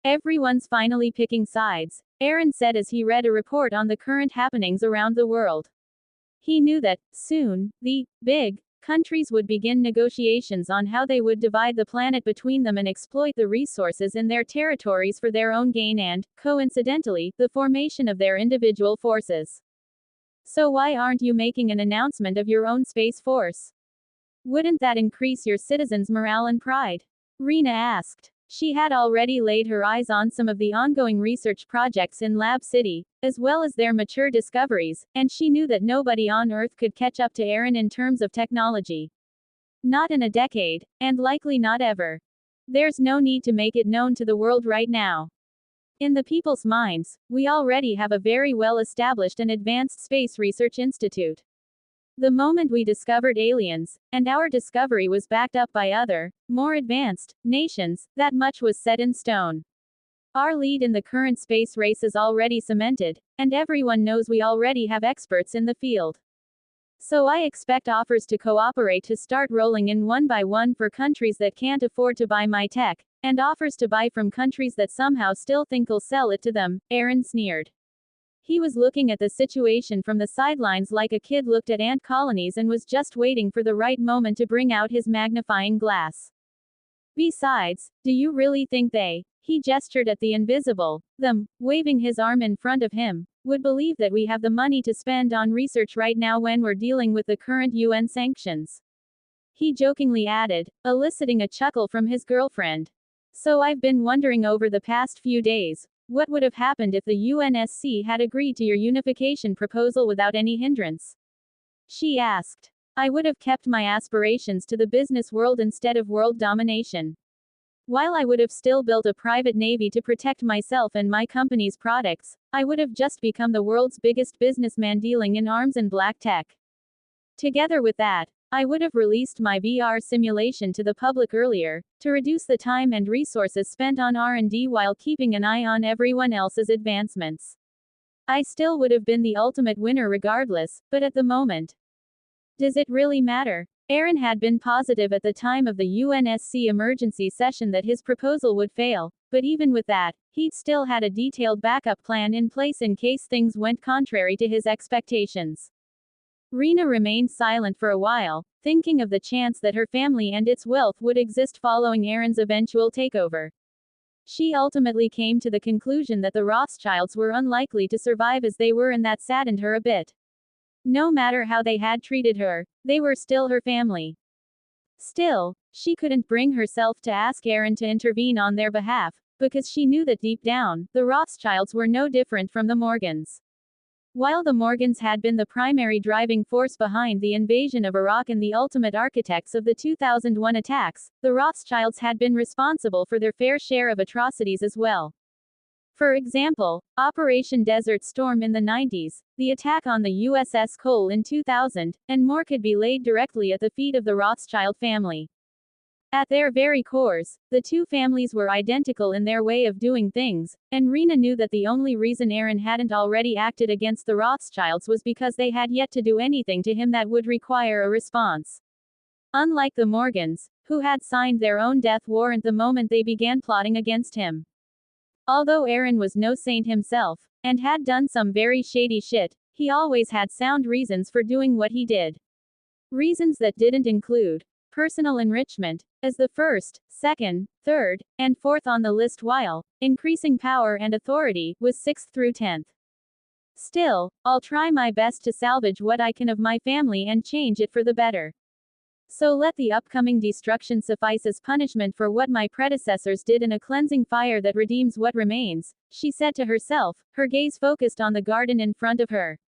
Everyone's finally picking sides, Aaron said as he read a report on the current happenings around the world. He knew that, soon, the big countries would begin negotiations on how they would divide the planet between them and exploit the resources in their territories for their own gain and, coincidentally, the formation of their individual forces. So why aren't you making an announcement of your own space force? Wouldn't that increase your citizens' morale and pride? Rena asked. She had already laid her eyes on some of the ongoing research projects in Lab City, as well as their mature discoveries, and she knew that nobody on Earth could catch up to Aaron in terms of technology. Not in a decade, and likely not ever. There's no need to make it known to the world right now. In the people's minds, we already have a very well-established and advanced space research institute. The moment we discovered aliens, and our discovery was backed up by other, more advanced, nations, that much was set in stone. Our lead in the current space race is already cemented, and everyone knows we already have experts in the field. So I expect offers to cooperate to start rolling in one by one for countries that can't afford to buy my tech, and offers to buy from countries that somehow still think I'll sell it to them, Aaron sneered. He was looking at the situation from the sidelines like a kid looked at ant colonies and was just waiting for the right moment to bring out his magnifying glass. Besides, do you really think he gestured at the invisible, them, waving his arm in front of him, would believe that we have the money to spend on research right now when we're dealing with the current UN sanctions? He jokingly added, eliciting a chuckle from his girlfriend. So I've been wondering over the past few days, what would have happened if the UNSC had agreed to your unification proposal without any hindrance? She asked. I would have kept my aspirations to the business world instead of world domination. While I would have still built a private navy to protect myself and my company's products, I would have just become the world's biggest businessman dealing in arms and black tech. Together with that, I would have released my VR simulation to the public earlier, to reduce the time and resources spent on R&D while keeping an eye on everyone else's advancements. I still would have been the ultimate winner regardless, but at the moment, does it really matter? Aaron had been positive at the time of the UNSC emergency session that his proposal would fail, but even with that, he'd still had a detailed backup plan in place in case things went contrary to his expectations. Rena remained silent for a while, thinking of the chance that her family and its wealth would exist following Aaron's eventual takeover. She ultimately came to the conclusion that the Rothschilds were unlikely to survive as they were, and that saddened her a bit. No matter how they had treated her, they were still her family. Still, she couldn't bring herself to ask Aaron to intervene on their behalf, because she knew that deep down, the Rothschilds were no different from the Morgans. While the Morgans had been the primary driving force behind the invasion of Iraq and the ultimate architects of the 2001 attacks, the Rothschilds had been responsible for their fair share of atrocities as well. For example, Operation Desert Storm in the 90s, the attack on the USS Cole in 2000, and more could be laid directly at the feet of the Rothschild family. At their very cores, the two families were identical in their way of doing things, and Rena knew that the only reason Aaron hadn't already acted against the Rothschilds was because they had yet to do anything to him that would require a response. Unlike the Morgans, who had signed their own death warrant the moment they began plotting against him. Although Aaron was no saint himself, and had done some very shady shit, he always had sound reasons for doing what he did. Reasons that didn't include personal enrichment, as the first, second, third, and fourth on the list, while increasing power and authority was 6th through 10th. Still, I'll try my best to salvage what I can of my family and change it for the better. So let the upcoming destruction suffice as punishment for what my predecessors did, in a cleansing fire that redeems what remains, she said to herself, her gaze focused on the garden in front of her.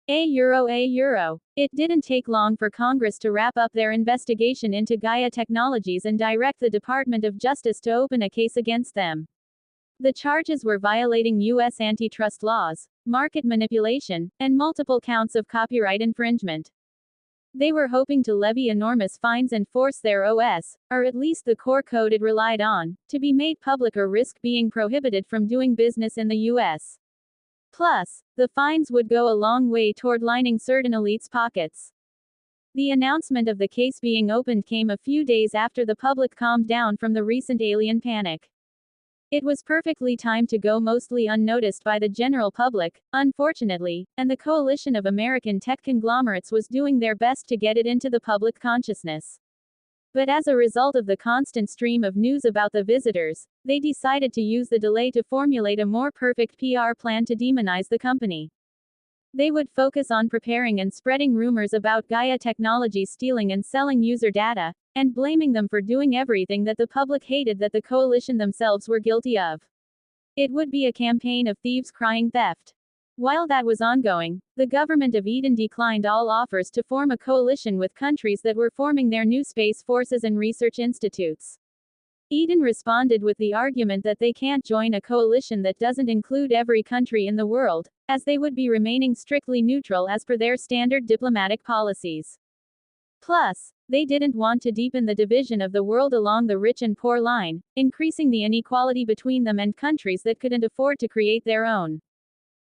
A euro. It didn't take long for Congress to wrap up their investigation into Gaia Technologies and direct the Department of Justice to open a case against them. The charges were violating U.S. antitrust laws, market manipulation, and multiple counts of copyright infringement. They were hoping to levy enormous fines and force their OS, or at least the core code it relied on, to be made public or risk being prohibited from doing business in the U.S. Plus, the fines would go a long way toward lining certain elites' pockets. The announcement of the case being opened came a few days after the public calmed down from the recent alien panic. It was perfectly timed to go mostly unnoticed by the general public, unfortunately, and the coalition of American tech conglomerates was doing their best to get it into the public consciousness. But as a result of the constant stream of news about the visitors, they decided to use the delay to formulate a more perfect PR plan to demonize the company. They would focus on preparing and spreading rumors about Gaia Technologies stealing and selling user data, and blaming them for doing everything that the public hated that the coalition themselves were guilty of. It would be a campaign of thieves crying theft. While that was ongoing, the government of Eden declined all offers to form a coalition with countries that were forming their new space forces and research institutes. Eden responded with the argument that they can't join a coalition that doesn't include every country in the world, as they would be remaining strictly neutral as per their standard diplomatic policies. Plus, they didn't want to deepen the division of the world along the rich and poor line, increasing the inequality between them and countries that couldn't afford to create their own.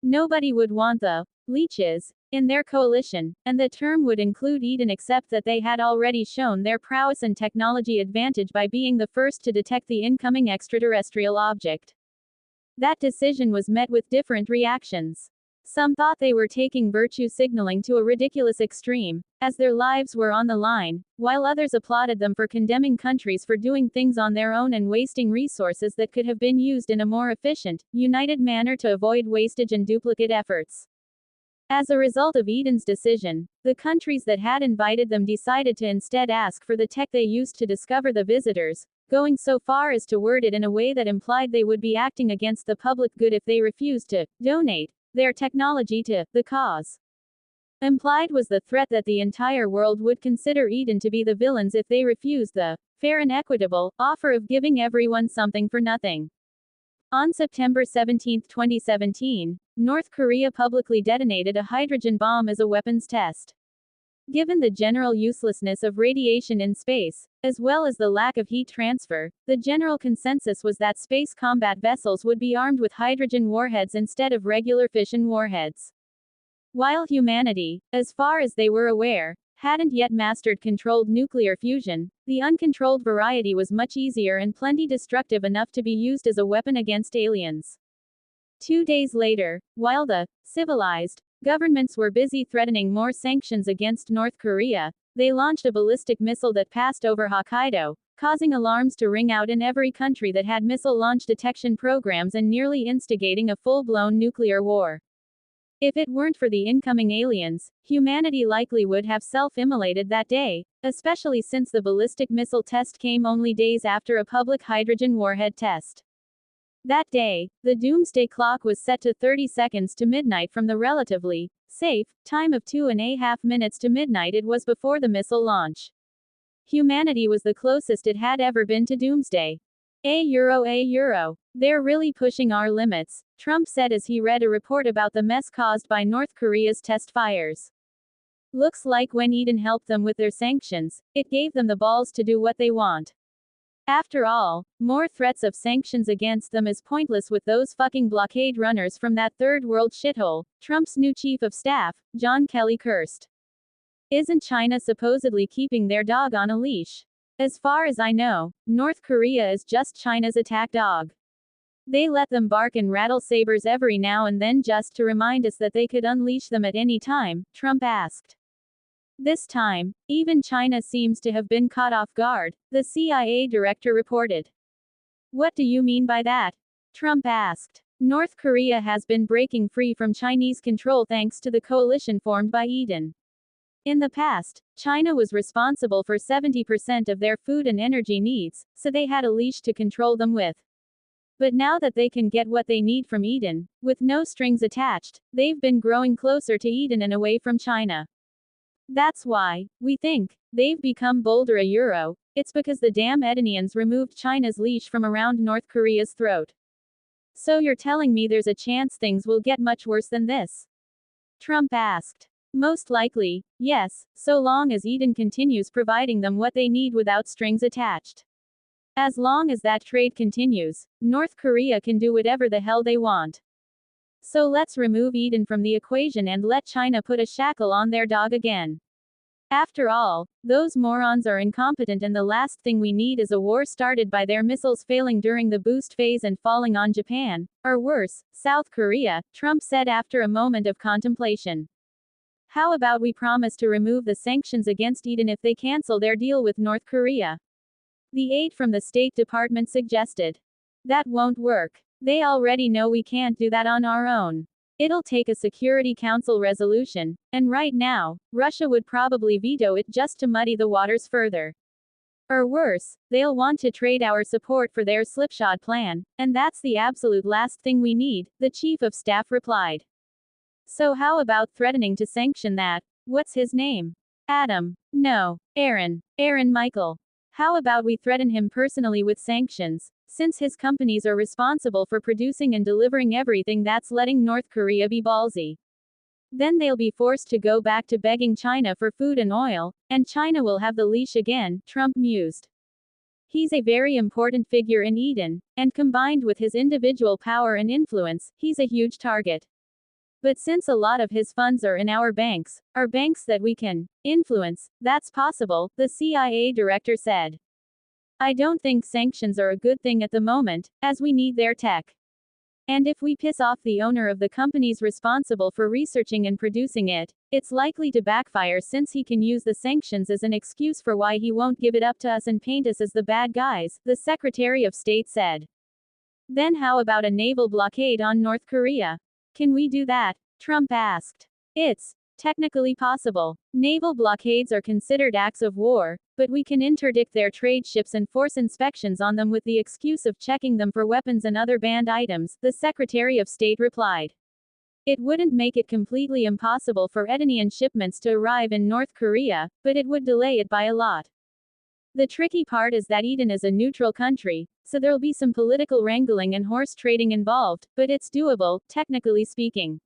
Nobody would want the leeches in their coalition, and the term would include Eden except that they had already shown their prowess and technology advantage by being the first to detect the incoming extraterrestrial object. That decision was met with different reactions. Some thought they were taking virtue signaling to a ridiculous extreme, as their lives were on the line, while others applauded them for condemning countries for doing things on their own and wasting resources that could have been used in a more efficient, united manner to avoid wastage and duplicate efforts. As a result of Eden's decision, the countries that had invited them decided to instead ask for the tech they used to discover the visitors, going so far as to word it in a way that implied they would be acting against the public good if they refused to donate their technology to the cause. Implied was the threat that the entire world would consider Eden to be the villains if they refused the fair and equitable offer of giving everyone something for nothing. On September 17, 2017, North Korea publicly detonated a hydrogen bomb as a weapons test. Given the general uselessness of radiation in space, as well as the lack of heat transfer, the general consensus was that space combat vessels would be armed with hydrogen warheads instead of regular fission warheads. While humanity, as far as they were aware, hadn't yet mastered controlled nuclear fusion, the uncontrolled variety was much easier and plenty destructive enough to be used as a weapon against aliens. 2 days later, while the civilized governments were busy threatening more sanctions against North Korea, they launched a ballistic missile that passed over Hokkaido, causing alarms to ring out in every country that had missile launch detection programs and nearly instigating a full-blown nuclear war. If it weren't for the incoming aliens, humanity likely would have self-immolated that day, especially since the ballistic missile test came only days after a public hydrogen warhead test. That day, the doomsday clock was set to 30 seconds to midnight from the relatively safe time of 2.5 minutes to midnight it was before the missile launch. Humanity was the closest it had ever been to doomsday. A euro. They're really pushing our limits, Trump said as he read a report about the mess caused by North Korea's test fires. Looks like when Eden helped them with their sanctions, it gave them the balls to do what they want. After all, more threats of sanctions against them is pointless with those fucking blockade runners from that third world shithole, Trump's new chief of staff, John Kelly cursed. Isn't China supposedly keeping their dog on a leash? As far as I know, North Korea is just China's attack dog. They let them bark and rattle sabers every now and then just to remind us that they could unleash them at any time, Trump asked. This time, even China seems to have been caught off guard, the CIA director reported. What do you mean by that? Trump asked. North Korea has been breaking free from Chinese control thanks to the coalition formed by Eden. In the past, China was responsible for 70% of their food and energy needs, so they had a leash to control them with. But now that they can get what they need from Eden, with no strings attached, they've been growing closer to Eden and away from China. That's why, we think, they've become bolder a euro. It's because the damn Edenians removed China's leash from around North Korea's throat. So you're telling me there's a chance things will get much worse than this? Trump asked. Most likely, yes, so long as Eden continues providing them what they need without strings attached. As long as that trade continues, North Korea can do whatever the hell they want. So let's remove Eden from the equation and let China put a shackle on their dog again. After all, those morons are incompetent, and the last thing we need is a war started by their missiles failing during the boost phase and falling on Japan, or worse, South Korea, Trump said after a moment of contemplation. How about we promise to remove the sanctions against Iran if they cancel their deal with North Korea? The aide from the State Department suggested. That won't work. They already know we can't do that on our own. It'll take a Security Council resolution, and right now, Russia would probably veto it just to muddy the waters further. Or worse, they'll want to trade our support for their slipshod plan, and that's the absolute last thing we need, the chief of staff replied. So how about threatening to sanction that, what's his name? Adam. No. Aaron Michael. How about we threaten him personally with sanctions, since his companies are responsible for producing and delivering everything that's letting North Korea be ballsy. Then they'll be forced to go back to begging China for food and oil, and China will have the leash again, Trump mused. He's a very important figure in Eden, and combined with his individual power and influence, he's a huge target. But since a lot of his funds are in our banks that we can influence, that's possible, the CIA director said. I don't think sanctions are a good thing at the moment, as we need their tech. And if we piss off the owner of the companies responsible for researching and producing it, it's likely to backfire, since he can use the sanctions as an excuse for why he won't give it up to us and paint us as the bad guys, the Secretary of State said. Then how about a naval blockade on North Korea? Can we do that? Trump asked. It's technically possible. Naval blockades are considered acts of war, but we can interdict their trade ships and force inspections on them with the excuse of checking them for weapons and other banned items, the Secretary of State replied. It wouldn't make it completely impossible for Iranian shipments to arrive in North Korea, but it would delay it by a lot. The tricky part is that Iran is a neutral country, so there'll be some political wrangling and horse trading involved, but it's doable, technically speaking.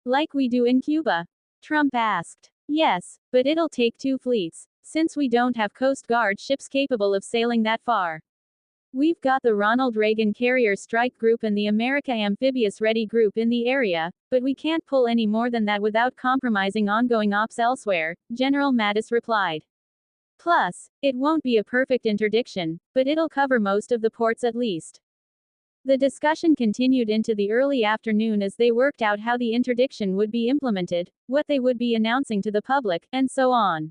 Like we do in Cuba? Trump asked. Yes, but it'll take 2 fleets, since we don't have Coast Guard ships capable of sailing that far. We've got the Ronald Reagan Carrier Strike Group and the America Amphibious Ready Group in the area, but we can't pull any more than that without compromising ongoing ops elsewhere, General Mattis replied. Plus, it won't be a perfect interdiction, but it'll cover most of the ports at least. The discussion continued into the early afternoon as they worked out how the interdiction would be implemented, what they would be announcing to the public, and so on.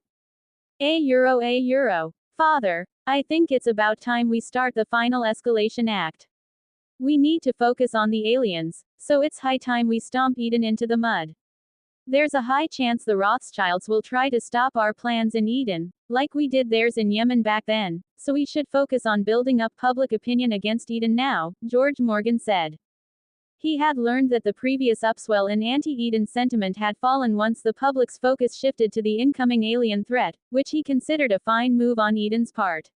A euro. Father, I think it's about time we start the final escalation act. We need to focus on the aliens, so it's high time we stomp Eden into the mud. There's a high chance the Rothschilds will try to stop our plans in Eden, like we did theirs in Yemen back then, so we should focus on building up public opinion against Eden now, George Morgan said. He had learned that the previous upswell in anti-Eden sentiment had fallen once the public's focus shifted to the incoming alien threat, which he considered a fine move on Eden's part.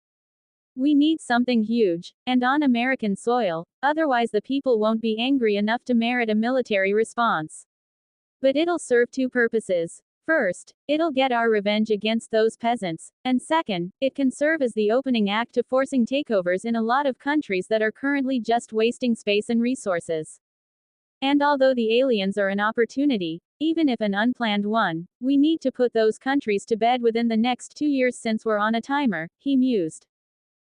We need something huge, and on American soil, otherwise the people won't be angry enough to merit a military response. But it'll serve 2 purposes. First, it'll get our revenge against those peasants, and second, it can serve as the opening act to forcing takeovers in a lot of countries that are currently just wasting space and resources. And although the aliens are an opportunity, even if an unplanned one, we need to put those countries to bed within the next 2 years since we're on a timer, he mused.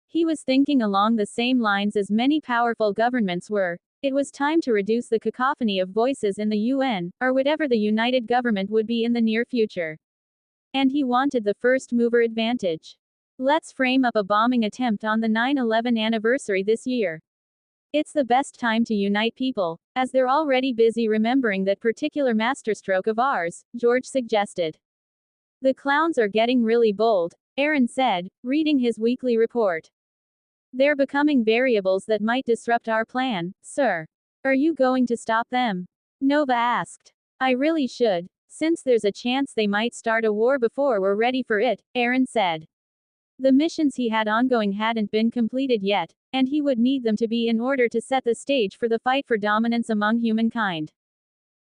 He was thinking along the same lines as many powerful governments were. It was time to reduce the cacophony of voices in the UN, or whatever the united government would be in the near future. And he wanted the first mover advantage. Let's frame up a bombing attempt on the 9/11 anniversary this year. It's the best time to unite people, as they're already busy remembering that particular masterstroke of ours, George suggested. The clowns are getting really bold, Aaron said, reading his weekly report. They're becoming variables that might disrupt our plan, sir. Are you going to stop them? Nova asked. I really should, since there's a chance they might start a war before we're ready for it, Aaron said. The missions he had ongoing hadn't been completed yet, and he would need them to be in order to set the stage for the fight for dominance among humankind.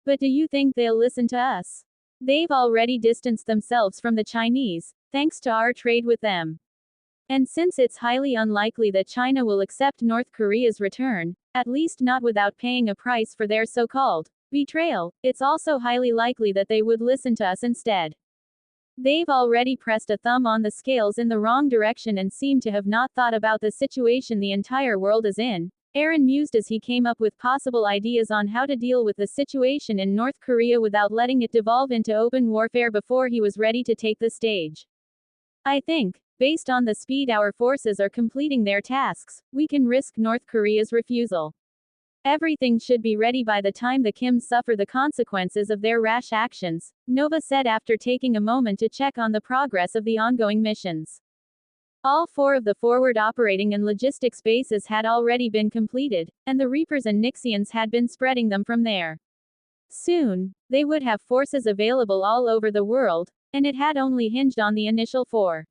But do you think they'll listen to us? They've already distanced themselves from the Chinese, thanks to our trade with them. And since it's highly unlikely that China will accept North Korea's return, at least not without paying a price for their so-called betrayal, it's also highly likely that they would listen to us instead. They've already pressed a thumb on the scales in the wrong direction and seem to have not thought about the situation the entire world is in. Aaron mused as he came up with possible ideas on how to deal with the situation in North Korea without letting it devolve into open warfare before he was ready to take the stage. I think, based on the speed our forces are completing their tasks, we can risk North Korea's refusal. Everything should be ready by the time the Kims suffer the consequences of their rash actions, Nova said after taking a moment to check on the progress of the ongoing missions. All 4 of the forward operating and logistics bases had already been completed, and the Reapers and Nixians had been spreading them from there. Soon, they would have forces available all over the world, and it had only hinged on the initial 4.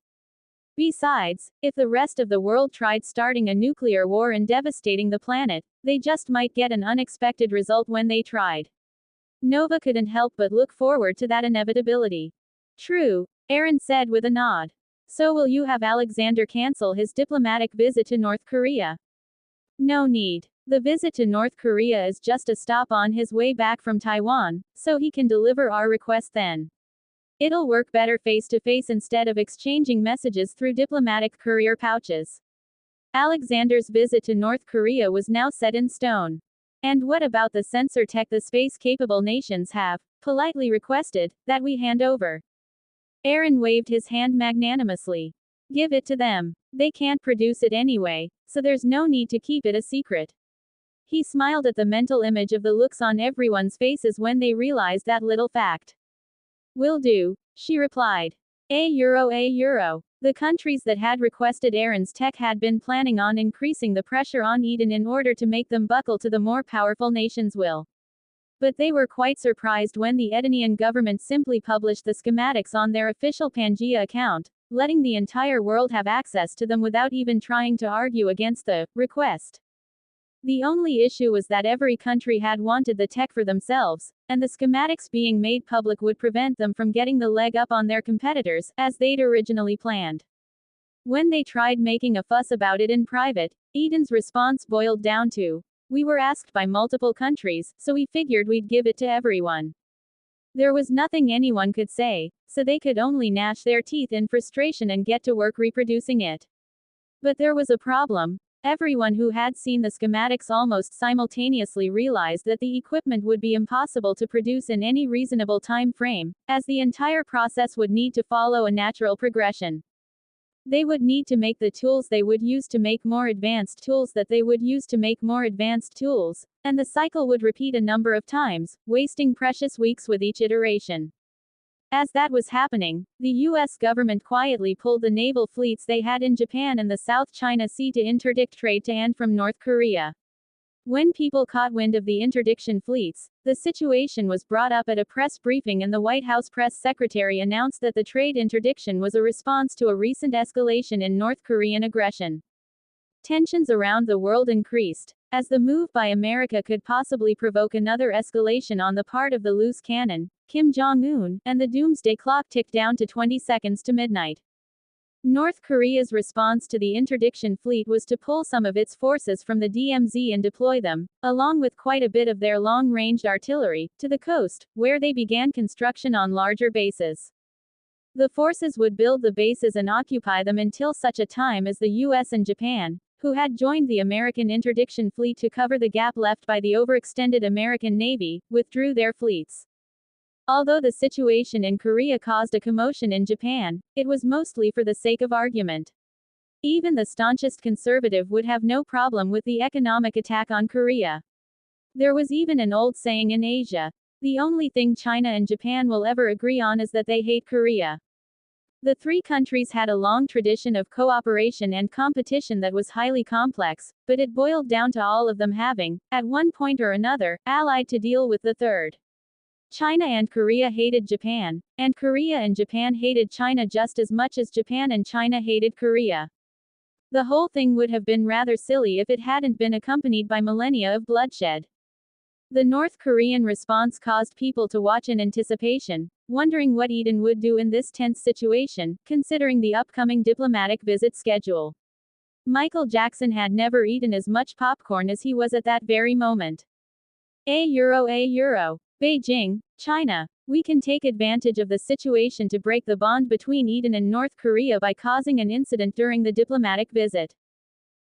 Besides, if the rest of the world tried starting a nuclear war and devastating the planet, they just might get an unexpected result when they tried. Nova couldn't help but look forward to that inevitability. True, Aaron said with a nod. So will you have Alexander cancel his diplomatic visit to North Korea? No need. The visit to North Korea is just a stop on his way back from Taiwan, so he can deliver our request then. It'll work better face to face instead of exchanging messages through diplomatic courier pouches. Alexander's visit to North Korea was now set in stone. And what about the sensor tech the space-capable nations have, politely requested, that we hand over? Aaron waved his hand magnanimously. Give it to them. They can't produce it anyway, so there's no need to keep it a secret. He smiled at the mental image of the looks on everyone's faces when they realized that little fact. Will do, she replied. A euro. The countries that had requested Aaron's tech had been planning on increasing the pressure on Eden in order to make them buckle to the more powerful nation's will. But they were quite surprised when the Edenian government simply published the schematics on their official Pangaea account, letting the entire world have access to them without even trying to argue against the request. The only issue was that every country had wanted the tech for themselves, and the schematics being made public would prevent them from getting the leg up on their competitors, as they'd originally planned. When they tried making a fuss about it in private, Eden's response boiled down to, "We were asked by multiple countries, so we figured we'd give it to everyone." There was nothing anyone could say, so they could only gnash their teeth in frustration and get to work reproducing it. But there was a problem. Everyone who had seen the schematics almost simultaneously realized that the equipment would be impossible to produce in any reasonable time frame, as the entire process would need to follow a natural progression. They would need to make the tools they would use to make more advanced tools that they would use to make more advanced tools, and the cycle would repeat a number of times, wasting precious weeks with each iteration. As that was happening, the U.S. government quietly pulled the naval fleets they had in Japan and the South China Sea to interdict trade to and from North Korea. When people caught wind of the interdiction fleets, the situation was brought up at a press briefing and the White House press secretary announced that the trade interdiction was a response to a recent escalation in North Korean aggression. Tensions around the world increased, as the move by America could possibly provoke another escalation on the part of the loose cannon, Kim Jong-un, and the doomsday clock ticked down to 20 seconds to midnight. North Korea's response to the interdiction fleet was to pull some of its forces from the DMZ and deploy them, along with quite a bit of their long-ranged artillery, to the coast, where they began construction on larger bases. The forces would build the bases and occupy them until such a time as the US and Japan, who had joined the American interdiction fleet to cover the gap left by the overextended American Navy, withdrew their fleets. Although the situation in Korea caused a commotion in Japan, it was mostly for the sake of argument. Even the staunchest conservative would have no problem with the economic attack on Korea. There was even an old saying in Asia, "The only thing China and Japan will ever agree on is that they hate Korea." The three countries had a long tradition of cooperation and competition that was highly complex, but it boiled down to all of them having, at one point or another, allied to deal with the third. China and Korea hated Japan, and Korea and Japan hated China just as much as Japan and China hated Korea. The whole thing would have been rather silly if it hadn't been accompanied by millennia of bloodshed. The North Korean response caused people to watch in anticipation, wondering what Eden would do in this tense situation, considering the upcoming diplomatic visit schedule. Michael Jackson had never eaten as much popcorn as he was at that very moment. A euro. Beijing, China. We can take advantage of the situation to break the bond between Eden and North Korea by causing an incident during the diplomatic visit.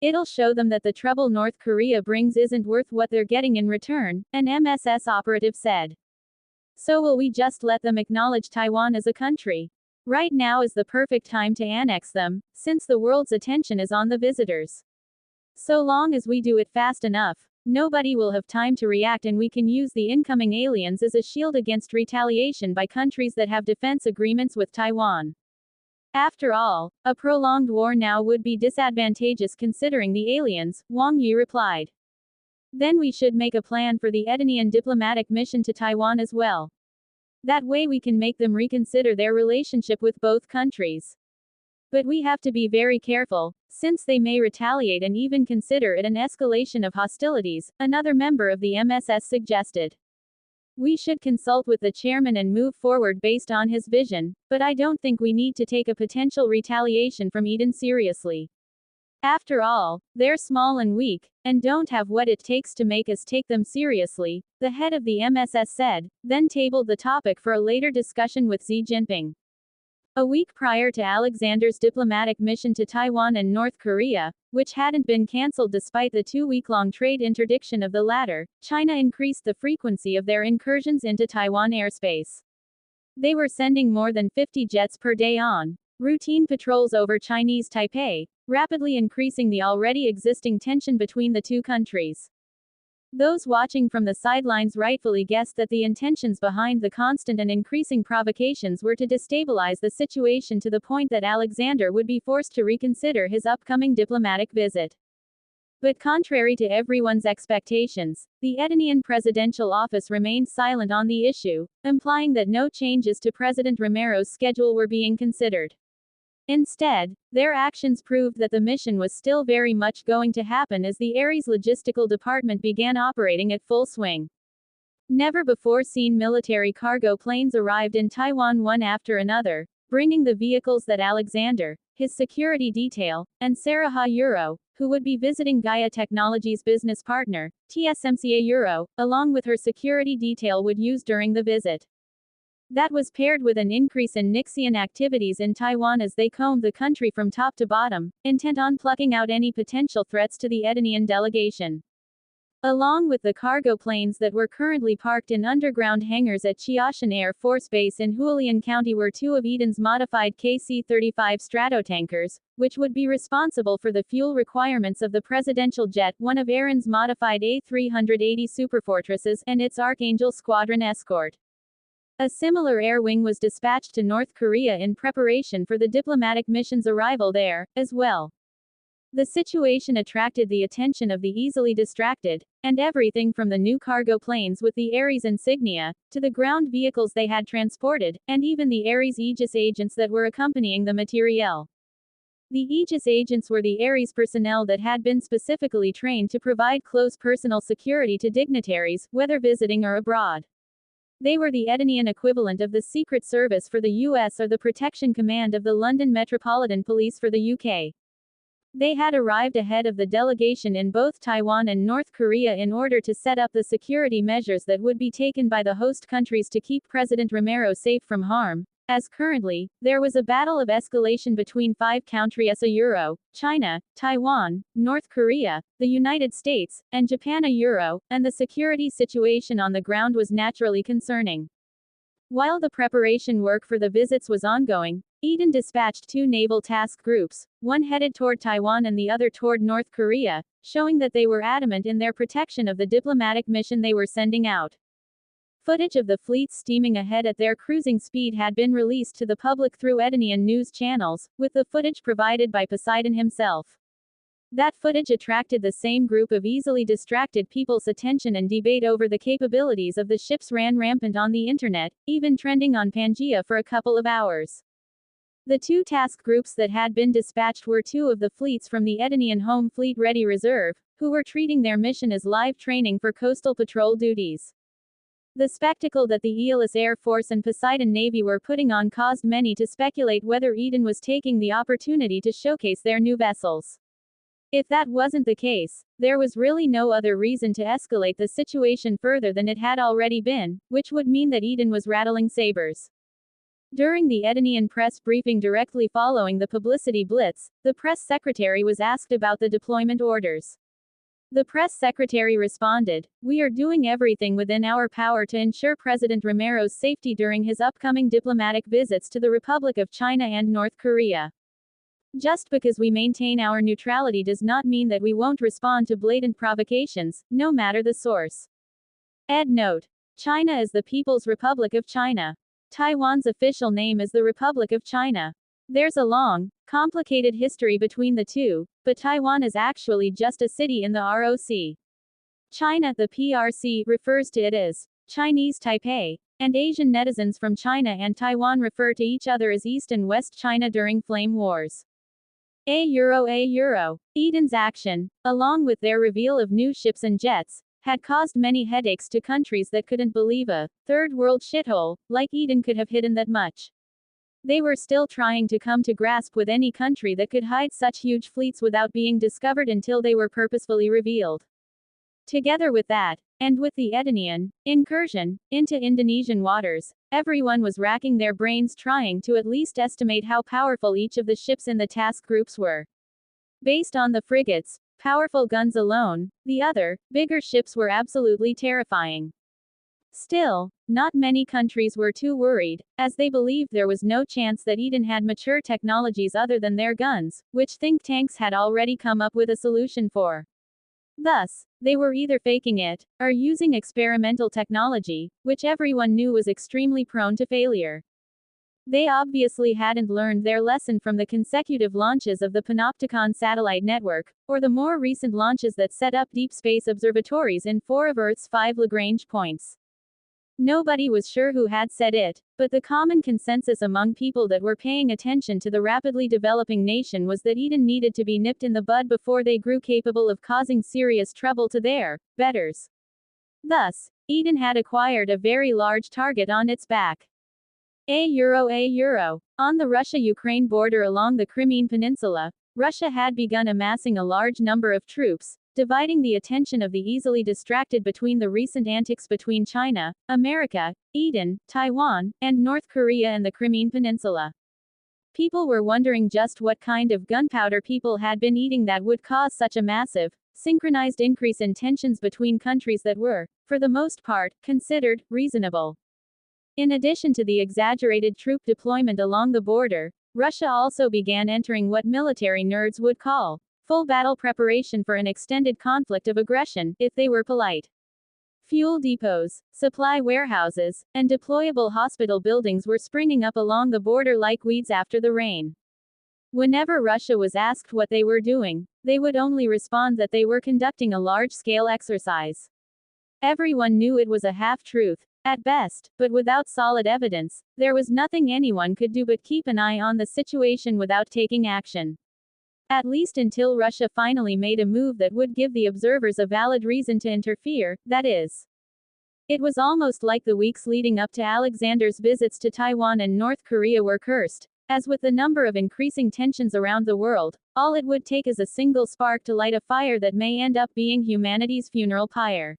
It'll show them that the trouble North Korea brings isn't worth what they're getting in return, an MSS operative said. So will we just let them acknowledge Taiwan as a country? Right now is the perfect time to annex them, since the world's attention is on the visitors. So long as we do it fast enough, nobody will have time to react, and we can use the incoming aliens as a shield against retaliation by countries that have defense agreements with Taiwan. After all, a prolonged war now would be disadvantageous considering the aliens, Wang Yi replied. Then we should make a plan for the Edenian diplomatic mission to Taiwan as well. That way we can make them reconsider their relationship with both countries. But we have to be very careful, since they may retaliate and even consider it an escalation of hostilities, another member of the MSS suggested. We should consult with the chairman and move forward based on his vision, but I don't think we need to take a potential retaliation from Eden seriously. After all, they're small and weak, and don't have what it takes to make us take them seriously, the head of the MSS said, then tabled the topic for a later discussion with Xi Jinping. A week prior to Alexander's diplomatic mission to Taiwan and North Korea, which hadn't been cancelled despite the 2-week-long trade interdiction of the latter, China increased the frequency of their incursions into Taiwan airspace. They were sending more than 50 jets per day on routine patrols over Chinese Taipei, rapidly increasing the already existing tension between the two countries. Those watching from the sidelines rightfully guessed that the intentions behind the constant and increasing provocations were to destabilize the situation to the point that Alexander would be forced to reconsider his upcoming diplomatic visit. But contrary to everyone's expectations, the Edenian presidential office remained silent on the issue, implying that no changes to President Romero's schedule were being considered. Instead, their actions proved that the mission was still very much going to happen as the Ares logistical department began operating at full swing. Never before seen military cargo planes arrived in Taiwan one after another, bringing the vehicles that Alexander, his security detail, and Saraha Euro, who would be visiting Gaia Technologies' business partner, TSMCA Euro, along with her security detail would use during the visit. That was paired with an increase in Nixian activities in Taiwan as they combed the country from top to bottom, intent on plucking out any potential threats to the Edenian delegation. Along with the cargo planes that were currently parked in underground hangars at Chiashan Air Force Base in Hualien County were 2 of Eden's modified KC-35 Stratotankers, which would be responsible for the fuel requirements of the presidential jet, one of Aaron's modified A380 Superfortresses, and its Archangel Squadron escort. A similar air wing was dispatched to North Korea in preparation for the diplomatic mission's arrival there, as well. The situation attracted the attention of the easily distracted, and everything from the new cargo planes with the Ares insignia, to the ground vehicles they had transported, and even the Ares Aegis agents that were accompanying the materiel. The Aegis agents were the Ares personnel that had been specifically trained to provide close personal security to dignitaries, whether visiting or abroad. They were the Edenian equivalent of the Secret Service for the US or the Protection Command of the London Metropolitan Police for the UK. They had arrived ahead of the delegation in both Taiwan and North Korea in order to set up the security measures that would be taken by the host countries to keep President Romero safe from harm, as currently, there was a battle of escalation between 5 countries: Euro, China, Taiwan, North Korea, the United States, and Japan Euro, and the security situation on the ground was naturally concerning. While the preparation work for the visits was ongoing, Eden dispatched 2 naval task groups, one headed toward Taiwan and the other toward North Korea, showing that they were adamant in their protection of the diplomatic mission they were sending out. Footage of the fleets steaming ahead at their cruising speed had been released to the public through Edenian news channels, with the footage provided by Poseidon himself. That footage attracted the same group of easily distracted people's attention, and debate over the capabilities of the ships ran rampant on the internet, even trending on Pangaea for a couple of hours. The 2 task groups that had been dispatched were 2 of the fleets from the Edenian Home Fleet Ready Reserve, who were treating their mission as live training for coastal patrol duties. The spectacle that the Aeolus Air Force and Poseidon Navy were putting on caused many to speculate whether Eden was taking the opportunity to showcase their new vessels. If that wasn't the case, there was really no other reason to escalate the situation further than it had already been, which would mean that Eden was rattling sabers. During the Edenian press briefing directly following the publicity blitz, the press secretary was asked about the deployment orders. The press secretary responded, "We are doing everything within our power to ensure President Romero's safety during his upcoming diplomatic visits to the Republic of China and North Korea. Just because we maintain our neutrality does not mean that we won't respond to blatant provocations, no matter the source." Ed note. China is the People's Republic of China. Taiwan's official name is the Republic of China. There's a long, complicated history between the two, but Taiwan is actually just a city in the ROC. China, the PRC, refers to it as Chinese Taipei, and Asian netizens from China and Taiwan refer to each other as East and West China during flame wars. A euro. Eden's action, along with their reveal of new ships and jets, had caused many headaches to countries that couldn't believe a third world shithole like Eden could have hidden that much. They were still trying to come to grasp with any country that could hide such huge fleets without being discovered until they were purposefully revealed. Together with that, and with the Edenian incursion into Indonesian waters, everyone was racking their brains trying to at least estimate how powerful each of the ships in the task groups were. Based on the frigates, powerful guns alone, the other, bigger ships were absolutely terrifying. Still, not many countries were too worried, as they believed there was no chance that Eden had mature technologies other than their guns, which think tanks had already come up with a solution for. Thus, they were either faking it, or using experimental technology, which everyone knew was extremely prone to failure. They obviously hadn't learned their lesson from the consecutive launches of the Panopticon satellite network, or the more recent launches that set up deep space observatories in 4 of Earth's 5 Lagrange points. Nobody was sure who had said it, but the common consensus among people that were paying attention to the rapidly developing nation was that Eden needed to be nipped in the bud before they grew capable of causing serious trouble to their betters. Thus, Eden had acquired a very large target on its back. A euro. On the Russia-Ukraine border along the Crimean Peninsula, Russia had begun amassing a large number of troops, dividing the attention of the easily distracted between the recent antics between China, America, Eden, Taiwan, and North Korea and the Crimean Peninsula. People were wondering just what kind of gunpowder people had been eating that would cause such a massive, synchronized increase in tensions between countries that were, for the most part, considered reasonable. In addition to the exaggerated troop deployment along the border, Russia also began entering what military nerds would call full battle preparation for an extended conflict of aggression, if they were polite. Fuel depots, supply warehouses, and deployable hospital buildings were springing up along the border like weeds after the rain. Whenever Russia was asked what they were doing, they would only respond that they were conducting a large-scale exercise. Everyone knew it was a half-truth, at best, but without solid evidence, there was nothing anyone could do but keep an eye on the situation without taking action. At least until Russia finally made a move that would give the observers a valid reason to interfere, that is. It was almost like the weeks leading up to Alexander's visits to Taiwan and North Korea were cursed. As with the number of increasing tensions around the world, all it would take is a single spark to light a fire that may end up being humanity's funeral pyre.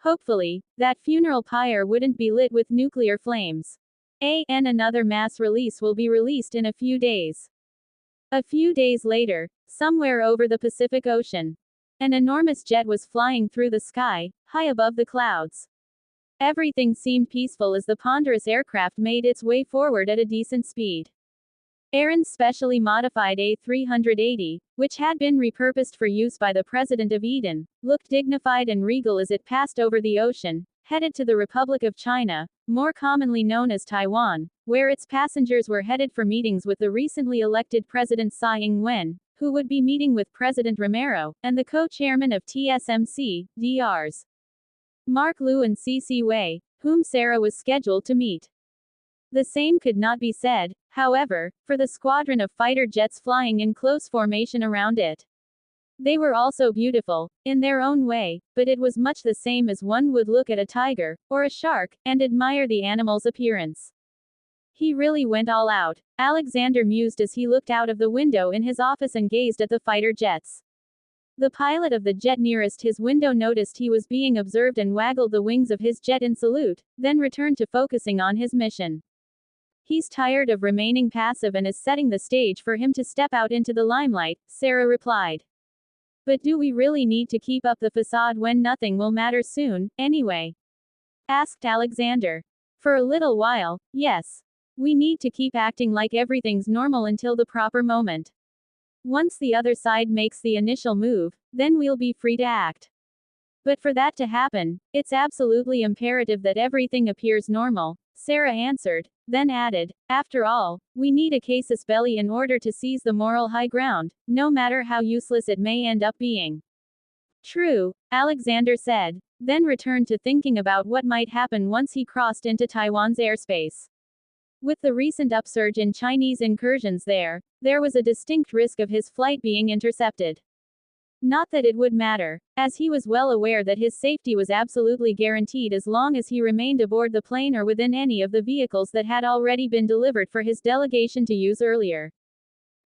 Hopefully, that funeral pyre wouldn't be lit with nuclear flames. And another mass release will be released in a few days. A few days later, somewhere over the Pacific Ocean, an enormous jet was flying through the sky, high above the clouds. Everything seemed peaceful as the ponderous aircraft made its way forward at a decent speed. Aaron's specially modified A380, which had been repurposed for use by the president of Eden, looked dignified and regal as it passed over the ocean, headed to the Republic of China, more commonly known as Taiwan, where its passengers were headed for meetings with the recently elected President Tsai Ing-wen, who would be meeting with President Romero, and the co-chairman of TSMC, Drs. Mark Liu and C.C. Wei, whom Sarah was scheduled to meet. The same could not be said, however, for the squadron of fighter jets flying in close formation around it. They were also beautiful, in their own way, but it was much the same as one would look at a tiger, or a shark, and admire the animal's appearance. He really went all out, Alexander mused as he looked out of the window in his office and gazed at the fighter jets. The pilot of the jet nearest his window noticed he was being observed and waggled the wings of his jet in salute, then returned to focusing on his mission. He's tired of remaining passive and is setting the stage for him to step out into the limelight, Sarah replied. But do we really need to keep up the facade when nothing will matter soon, anyway? Asked Alexander. For a little while, yes. We need to keep acting like everything's normal until the proper moment. Once the other side makes the initial move, then we'll be free to act. But for that to happen, it's absolutely imperative that everything appears normal, Sarah answered, then added, after all, we need a casus belli in order to seize the moral high ground, no matter how useless it may end up being. True, Alexander said, then returned to thinking about what might happen once he crossed into Taiwan's airspace. With the recent upsurge in Chinese incursions there was a distinct risk of his flight being intercepted. Not that it would matter, as he was well aware that his safety was absolutely guaranteed as long as he remained aboard the plane or within any of the vehicles that had already been delivered for his delegation to use earlier.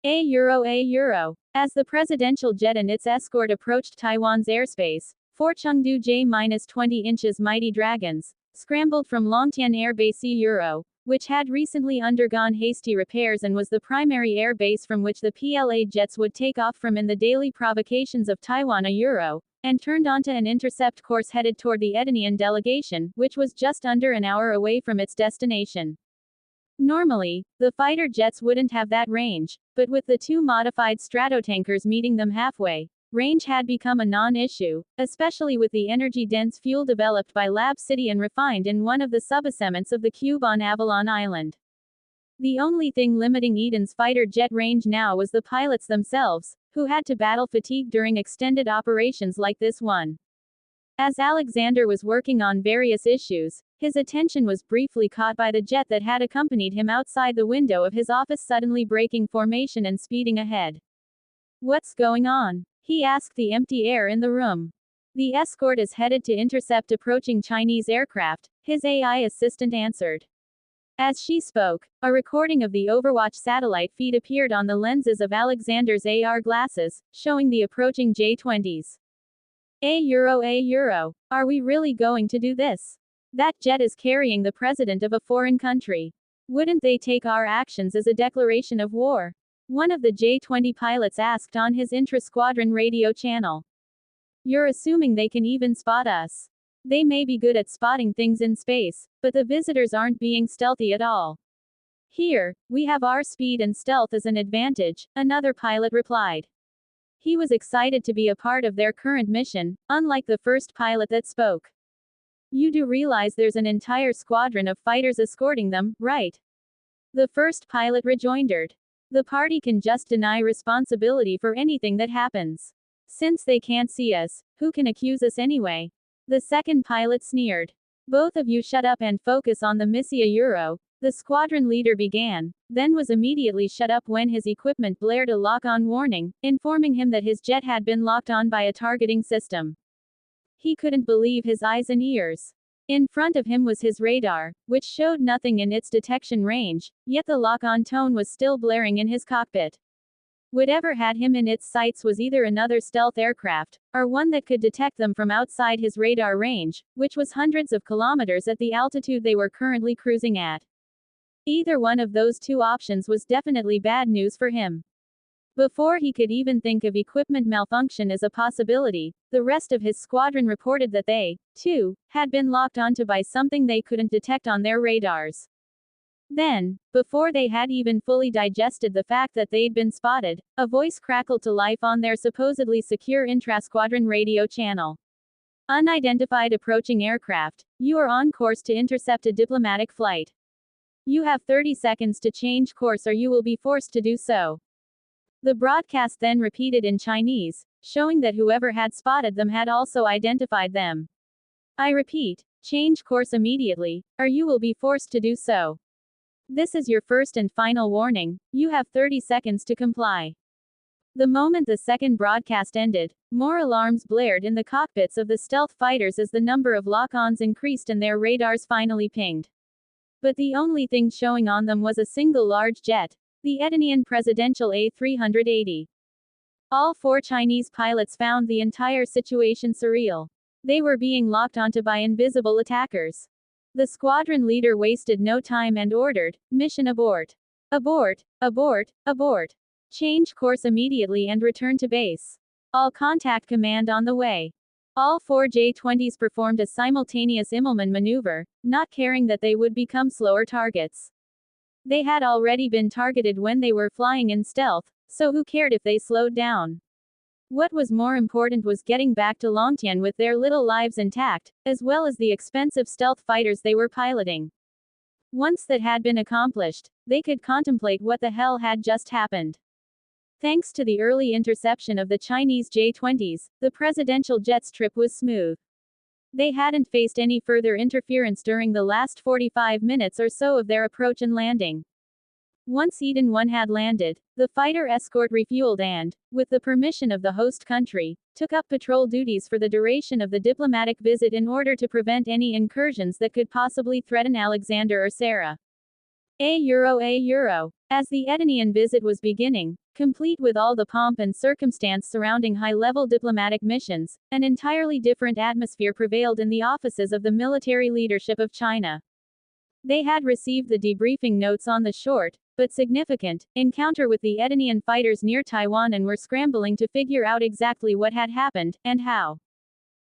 A euro. As the presidential jet and its escort approached Taiwan's airspace, four Chengdu J-20 inches Mighty Dragons scrambled from Longtian Air Base Euro, which had recently undergone hasty repairs and was the primary air base from which the PLA jets would take off from in the daily provocations of Taiwan Euro, and turned onto an intercept course headed toward the Edenian delegation, which was just under an hour away from its destination. Normally, the fighter jets wouldn't have that range, but with the two modified Stratotankers meeting them halfway, range had become a non-issue, especially with the energy-dense fuel developed by Lab City and refined in one of the subassemblements of the cube on Avalon Island. The only thing limiting Eden's fighter jet range now was the pilots themselves, who had to battle fatigue during extended operations like this one. As Alexander was working on various issues, his attention was briefly caught by the jet that had accompanied him outside the window of his office, suddenly breaking formation and speeding ahead. What's going on? He asked the empty air in the room. The escort is headed to intercept approaching Chinese aircraft, his AI assistant answered. As she spoke, a recording of the Overwatch satellite feed appeared on the lenses of Alexander's AR glasses, showing the approaching J-20s. A euro. Are we really going to do this? That jet is carrying the president of a foreign country. Wouldn't they take our actions as a declaration of war? One of the J-20 pilots asked on his intra-squadron radio channel. You're assuming they can even spot us. They may be good at spotting things in space, but the visitors aren't being stealthy at all. Here, we have our speed and stealth as an advantage, another pilot replied. He was excited to be a part of their current mission, unlike the first pilot that spoke. You do realize there's an entire squadron of fighters escorting them, right? The first pilot rejoindered. The party can just deny responsibility for anything that happens. Since they can't see us, who can accuse us anyway? The second pilot sneered. Both of you shut up and focus on the Missia Euro, the squadron leader began, then was immediately shut up when his equipment blared a lock-on warning, informing him that his jet had been locked on by a targeting system. He couldn't believe his eyes and ears. In front of him was his radar, which showed nothing in its detection range, yet the lock-on tone was still blaring in his cockpit. Whatever had him in its sights was either another stealth aircraft, or one that could detect them from outside his radar range, which was hundreds of kilometers at the altitude they were currently cruising at. Either one of those two options was definitely bad news for him. Before he could even think of equipment malfunction as a possibility, the rest of his squadron reported that they, too, had been locked onto by something they couldn't detect on their radars. Then, before they had even fully digested the fact that they'd been spotted, a voice crackled to life on their supposedly secure intra-squadron radio channel. Unidentified approaching aircraft, you are on course to intercept a diplomatic flight. You have 30 seconds to change course or you will be forced to do so. The broadcast then repeated in Chinese, showing that whoever had spotted them had also identified them. I repeat, change course immediately, or you will be forced to do so. This is your first and final warning, you have 30 seconds to comply. The moment the second broadcast ended, more alarms blared in the cockpits of the stealth fighters as the number of lock-ons increased and their radars finally pinged. But the only thing showing on them was a single large jet, the Edenian Presidential A380. All 4 Chinese pilots found the entire situation surreal. They were being locked onto by invisible attackers. The squadron leader wasted no time and ordered, "Mission abort. Abort, abort, abort. Change course immediately and return to base. All contact command on the way." All 4 J-20s performed a simultaneous Immelmann maneuver, not caring that they would become slower targets. They had already been targeted when they were flying in stealth, so who cared if they slowed down? What was more important was getting back to Longtian with their little lives intact, as well as the expensive stealth fighters they were piloting. Once that had been accomplished, they could contemplate what the hell had just happened. Thanks to the early interception of the Chinese J-20s, the presidential jet's trip was smooth. They hadn't faced any further interference during the last 45 minutes or so of their approach and landing. Once Eden 1 had landed, the fighter escort refueled and, with the permission of the host country, took up patrol duties for the duration of the diplomatic visit in order to prevent any incursions that could possibly threaten Alexander or Sarah. A euro. As the Edenian visit was beginning, complete with all the pomp and circumstance surrounding high-level diplomatic missions, an entirely different atmosphere prevailed in the offices of the military leadership of China. They had received the debriefing notes on the short, but significant, encounter with the Edenian fighters near Taiwan and were scrambling to figure out exactly what had happened, and how.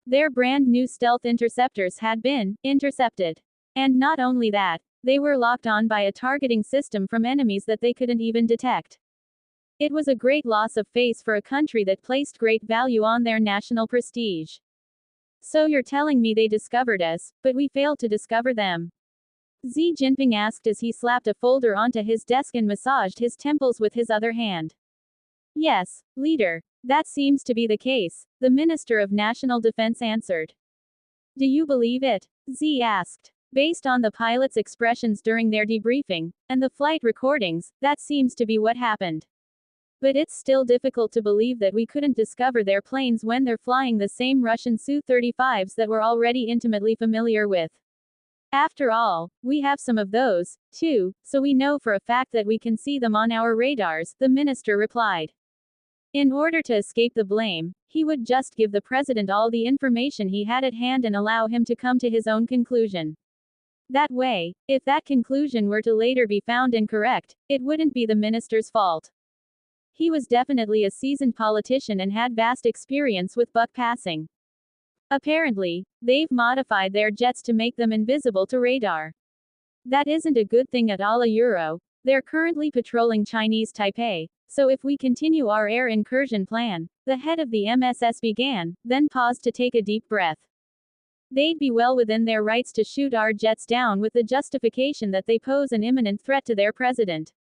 Their brand new stealth interceptors had been intercepted. And not only that, they were locked on by a targeting system from enemies that they couldn't even detect. It was a great loss of face for a country that placed great value on their national prestige. So you're telling me they discovered us, but we failed to discover them? Xi Jinping asked as he slapped a folder onto his desk and massaged his temples with his other hand. Yes, leader, that seems to be the case, the Minister of National Defense answered. Do you believe it? Xi asked. Based on the pilots' expressions during their debriefing, and the flight recordings, that seems to be what happened. But it's still difficult to believe that we couldn't discover their planes when they're flying the same Russian Su-35s that we're already intimately familiar with. After all, we have some of those, too, so we know for a fact that we can see them on our radars, the minister replied. In order to escape the blame, he would just give the president all the information he had at hand and allow him to come to his own conclusion. That way, if that conclusion were to later be found incorrect, it wouldn't be the minister's fault. He was definitely a seasoned politician and had vast experience with buck passing. Apparently, they've modified their jets to make them invisible to radar. That isn't a good thing at all. They're currently patrolling Chinese Taipei, so if we continue our air incursion plan, the head of the MSS began, then paused to take a deep breath. They'd be well within their rights to shoot our jets down with the justification that they pose an imminent threat to their president.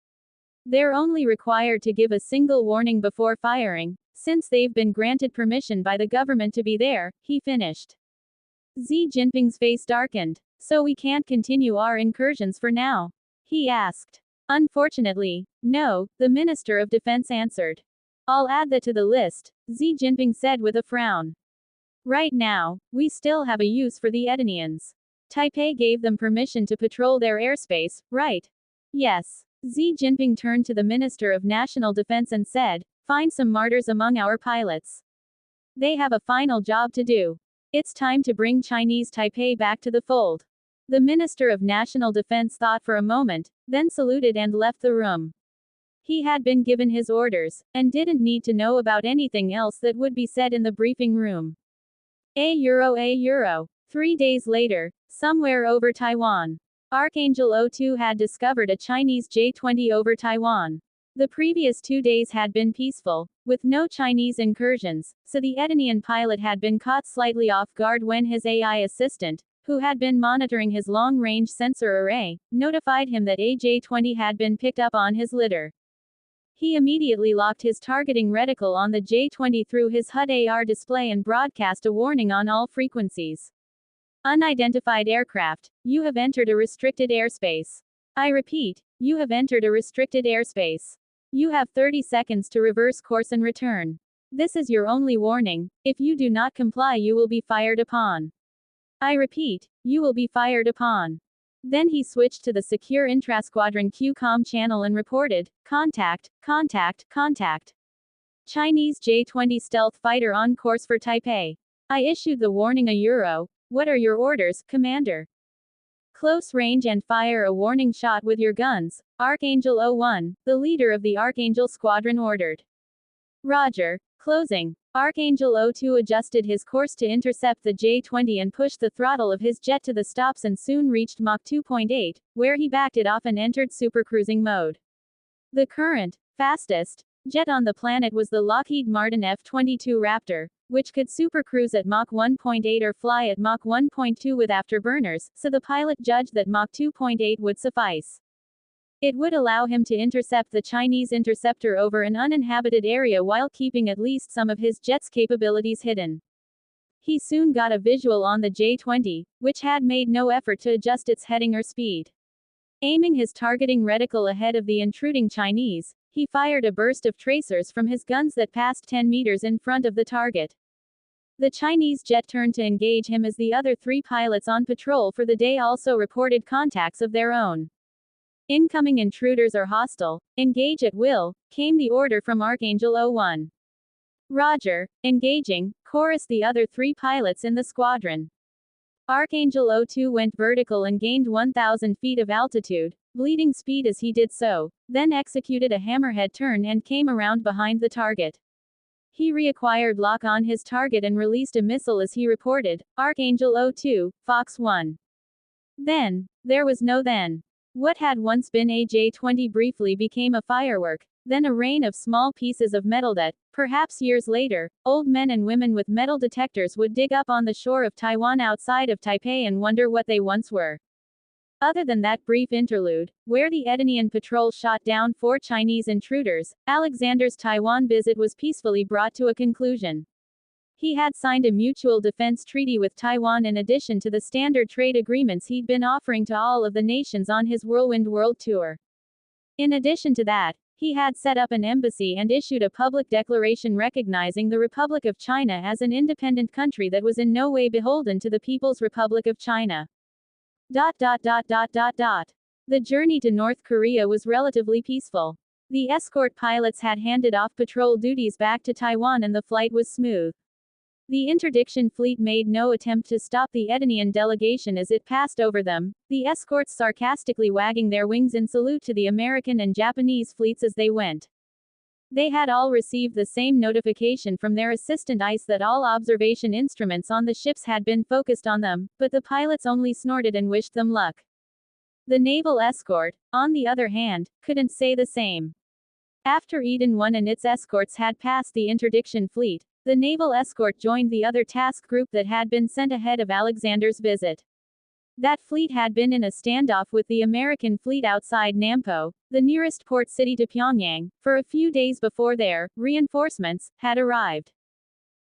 They're only required to give a single warning before firing, since they've been granted permission by the government to be there, he finished. Xi Jinping's face darkened. So we can't continue our incursions for now? He asked. Unfortunately, no, the Minister of Defense answered. I'll add that to the list, Xi Jinping said with a frown. Right now, we still have a use for the Edenians. Taipei gave them permission to patrol their airspace, right? Yes. Xi Jinping turned to the Minister of National Defense and said, find some martyrs among our pilots. They have a final job to do. It's time to bring Chinese Taipei back to the fold. The Minister of National Defense thought for a moment, then saluted and left the room. He had been given his orders, and didn't need to know about anything else that would be said in the briefing room. A euro. 3 days later, somewhere over Taiwan, Archangel O2 had discovered a Chinese J-20 over Taiwan. The previous 2 days had been peaceful, with no Chinese incursions, so the Edenian pilot had been caught slightly off guard when his AI assistant, who had been monitoring his long-range sensor array, notified him that a J-20 had been picked up on his lidar. He immediately locked his targeting reticle on the J-20 through his HUD AR display and broadcast a warning on all frequencies. Unidentified aircraft, you have entered a restricted airspace. I repeat, you have entered a restricted airspace. You have 30 seconds to reverse course and return. This is your only warning. If you do not comply, you will be fired upon. I repeat, you will be fired upon. Then he switched to the secure intrasquadron QCOM channel and reported, contact. Chinese J-20 stealth fighter on course for Taipei. I issued the warning a euro. What are your orders, Commander? Close range and fire a warning shot with your guns, Archangel 01, the leader of the Archangel Squadron ordered. Roger. Closing. Archangel 02 adjusted his course to intercept the J-20 and pushed the throttle of his jet to the stops and soon reached Mach 2.8, where he backed it off and entered supercruising mode. The current, fastest, jet on the planet was the Lockheed Martin F-22 Raptor, which could supercruise at Mach 1.8 or fly at Mach 1.2 with afterburners, so the pilot judged that Mach 2.8 would suffice. It would allow him to intercept the Chinese interceptor over an uninhabited area while keeping at least some of his jet's capabilities hidden. He soon got a visual on the J-20, which had made no effort to adjust its heading or speed. Aiming his targeting reticle ahead of the intruding Chinese, he fired a burst of tracers from his guns that passed 10 meters in front of the target. The Chinese jet turned to engage him as the other 3 pilots on patrol for the day also reported contacts of their own. Incoming intruders are hostile, engage at will, came the order from Archangel 01. Roger, engaging, chorused the other 3 pilots in the squadron. Archangel 02 went vertical and gained 1,000 feet of altitude, bleeding speed as he did so, then executed a hammerhead turn and came around behind the target. He reacquired lock on his target and released a missile as he reported, Archangel 02, Fox 1. Then, there was no then. What had once been a J-20 briefly became a firework, then a rain of small pieces of metal that, perhaps years later, old men and women with metal detectors would dig up on the shore of Taiwan outside of Taipei and wonder what they once were. Other than that brief interlude, where the Edenian patrol shot down 4 Chinese intruders, Alexander's Taiwan visit was peacefully brought to a conclusion. He had signed a mutual defense treaty with Taiwan in addition to the standard trade agreements he'd been offering to all of the nations on his Whirlwind World Tour. In addition to that, he had set up an embassy and issued a public declaration recognizing the Republic of China as an independent country that was in no way beholden to the People's Republic of China. The journey to North Korea was relatively peaceful. The escort pilots had handed off patrol duties back to Taiwan and the flight was smooth. The interdiction fleet made no attempt to stop the Edenian delegation as it passed over them, the escorts sarcastically wagging their wings in salute to the American and Japanese fleets as they went. They had all received the same notification from their assistant ICE that all observation instruments on the ships had been focused on them, but the pilots only snorted and wished them luck. The naval escort, on the other hand, couldn't say the same. After Eden 1 and its escorts had passed the interdiction fleet, the naval escort joined the other task group that had been sent ahead of Alexander's visit. That fleet had been in a standoff with the American fleet outside Nampo, the nearest port city to Pyongyang, for a few days before their reinforcements had arrived.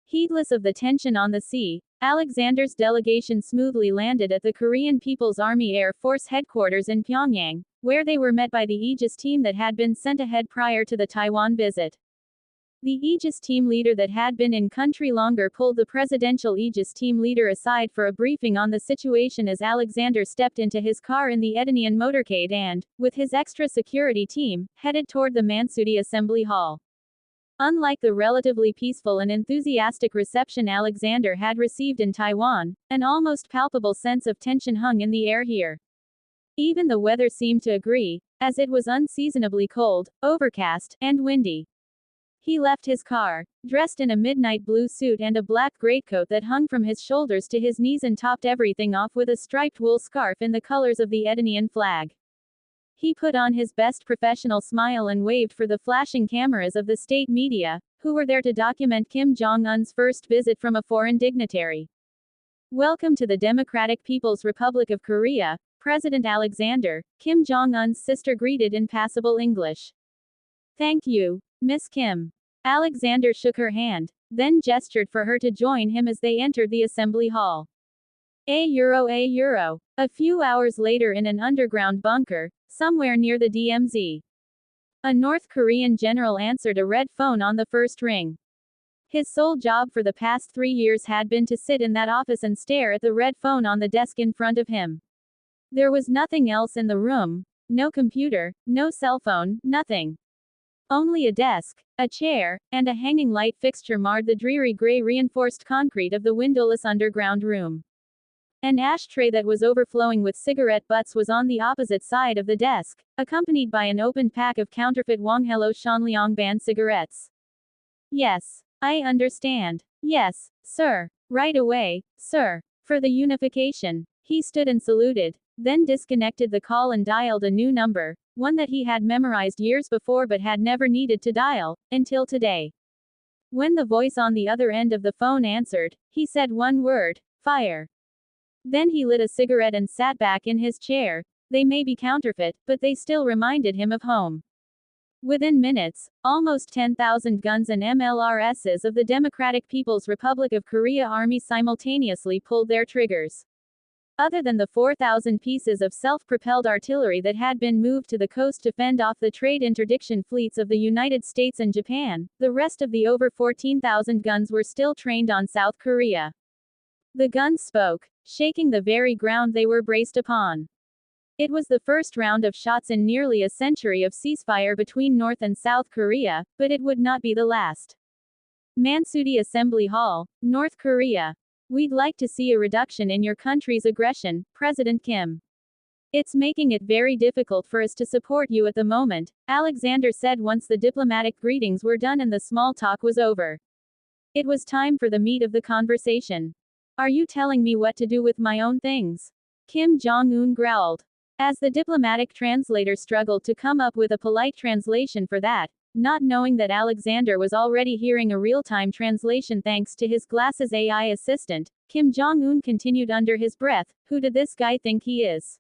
Heedless of the tension on the sea, Alexander's delegation smoothly landed at the Korean People's Army Air Force headquarters in Pyongyang, where they were met by the Aegis team that had been sent ahead prior to the Taiwan visit. The Aegis team leader that had been in country longer pulled the presidential Aegis team leader aside for a briefing on the situation as Alexander stepped into his car in the Edenian motorcade and, with his extra security team, headed toward the Mansudi Assembly Hall. Unlike the relatively peaceful and enthusiastic reception Alexander had received in Taiwan, an almost palpable sense of tension hung in the air here. Even the weather seemed to agree, as it was unseasonably cold, overcast, and windy. He left his car, dressed in a midnight blue suit and a black greatcoat that hung from his shoulders to his knees and topped everything off with a striped wool scarf in the colors of the Edenian flag. He put on his best professional smile and waved for the flashing cameras of the state media, who were there to document Kim Jong-un's first visit from a foreign dignitary. Welcome to the Democratic People's Republic of Korea, President Alexander, Kim Jong-un's sister greeted in passable English. Thank you, Miss Kim. Alexander shook her hand, then gestured for her to join him as they entered the assembly hall. A euro. A few hours later in an underground bunker, somewhere near the DMZ. A North Korean general answered a red phone on the first ring. His sole job for the past 3 years had been to sit in that office and stare at the red phone on the desk in front of him. There was nothing else in the room, no computer, no cell phone, nothing. Only a desk, a chair, and a hanging light fixture marred the dreary gray reinforced concrete of the windowless underground room. An ashtray that was overflowing with cigarette butts was on the opposite side of the desk, accompanied by an opened pack of counterfeit Wonghelo Shanliang band cigarettes. Yes, I understand. Yes, sir. Right away, sir. For the unification. He stood and saluted, then disconnected the call and dialed a new number, one that he had memorized years before but had never needed to dial, until today. When the voice on the other end of the phone answered, he said one word: fire. Then he lit a cigarette and sat back in his chair. They may be counterfeit, but they still reminded him of home. Within minutes, almost 10,000 guns and MLRSs of the Democratic People's Republic of Korea Army simultaneously pulled their triggers. Other than the 4,000 pieces of self-propelled artillery that had been moved to the coast to fend off the trade interdiction fleets of the United States and Japan, the rest of the over 14,000 guns were still trained on South Korea. The guns spoke, shaking the very ground they were braced upon. It was the first round of shots in nearly a century of ceasefire between North and South Korea, but it would not be the last. Mansudi Assembly Hall, North Korea. We'd like to see a reduction in your country's aggression, President Kim. It's making it very difficult for us to support you at the moment, Alexander said once the diplomatic greetings were done and the small talk was over. It was time for the meat of the conversation. Are you telling me what to do with my own things? Kim Jong-un growled. As the diplomatic translator struggled to come up with a polite translation for that, not knowing that Alexander was already hearing a real-time translation thanks to his glasses AI assistant, Kim Jong-un continued under his breath, "Who did this guy think he is?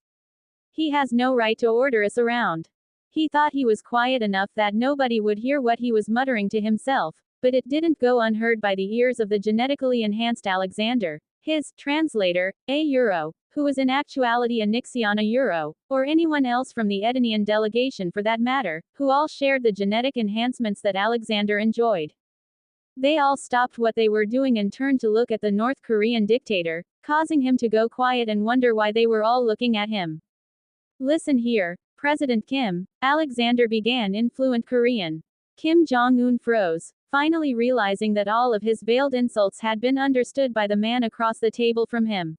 He has no right to order us around." He thought he was quiet enough that nobody would hear what he was muttering to himself, but it didn't go unheard by the ears of the genetically enhanced Alexander, his translator, a Euro, who was in actuality a Nixiana Euro, or anyone else from the Edenian delegation for that matter, who all shared the genetic enhancements that Alexander enjoyed. They all stopped what they were doing and turned to look at the North Korean dictator, causing him to go quiet and wonder why they were all looking at him. Listen here, President Kim, Alexander began in fluent Korean. Kim Jong-un froze, finally realizing that all of his veiled insults had been understood by the man across the table from him.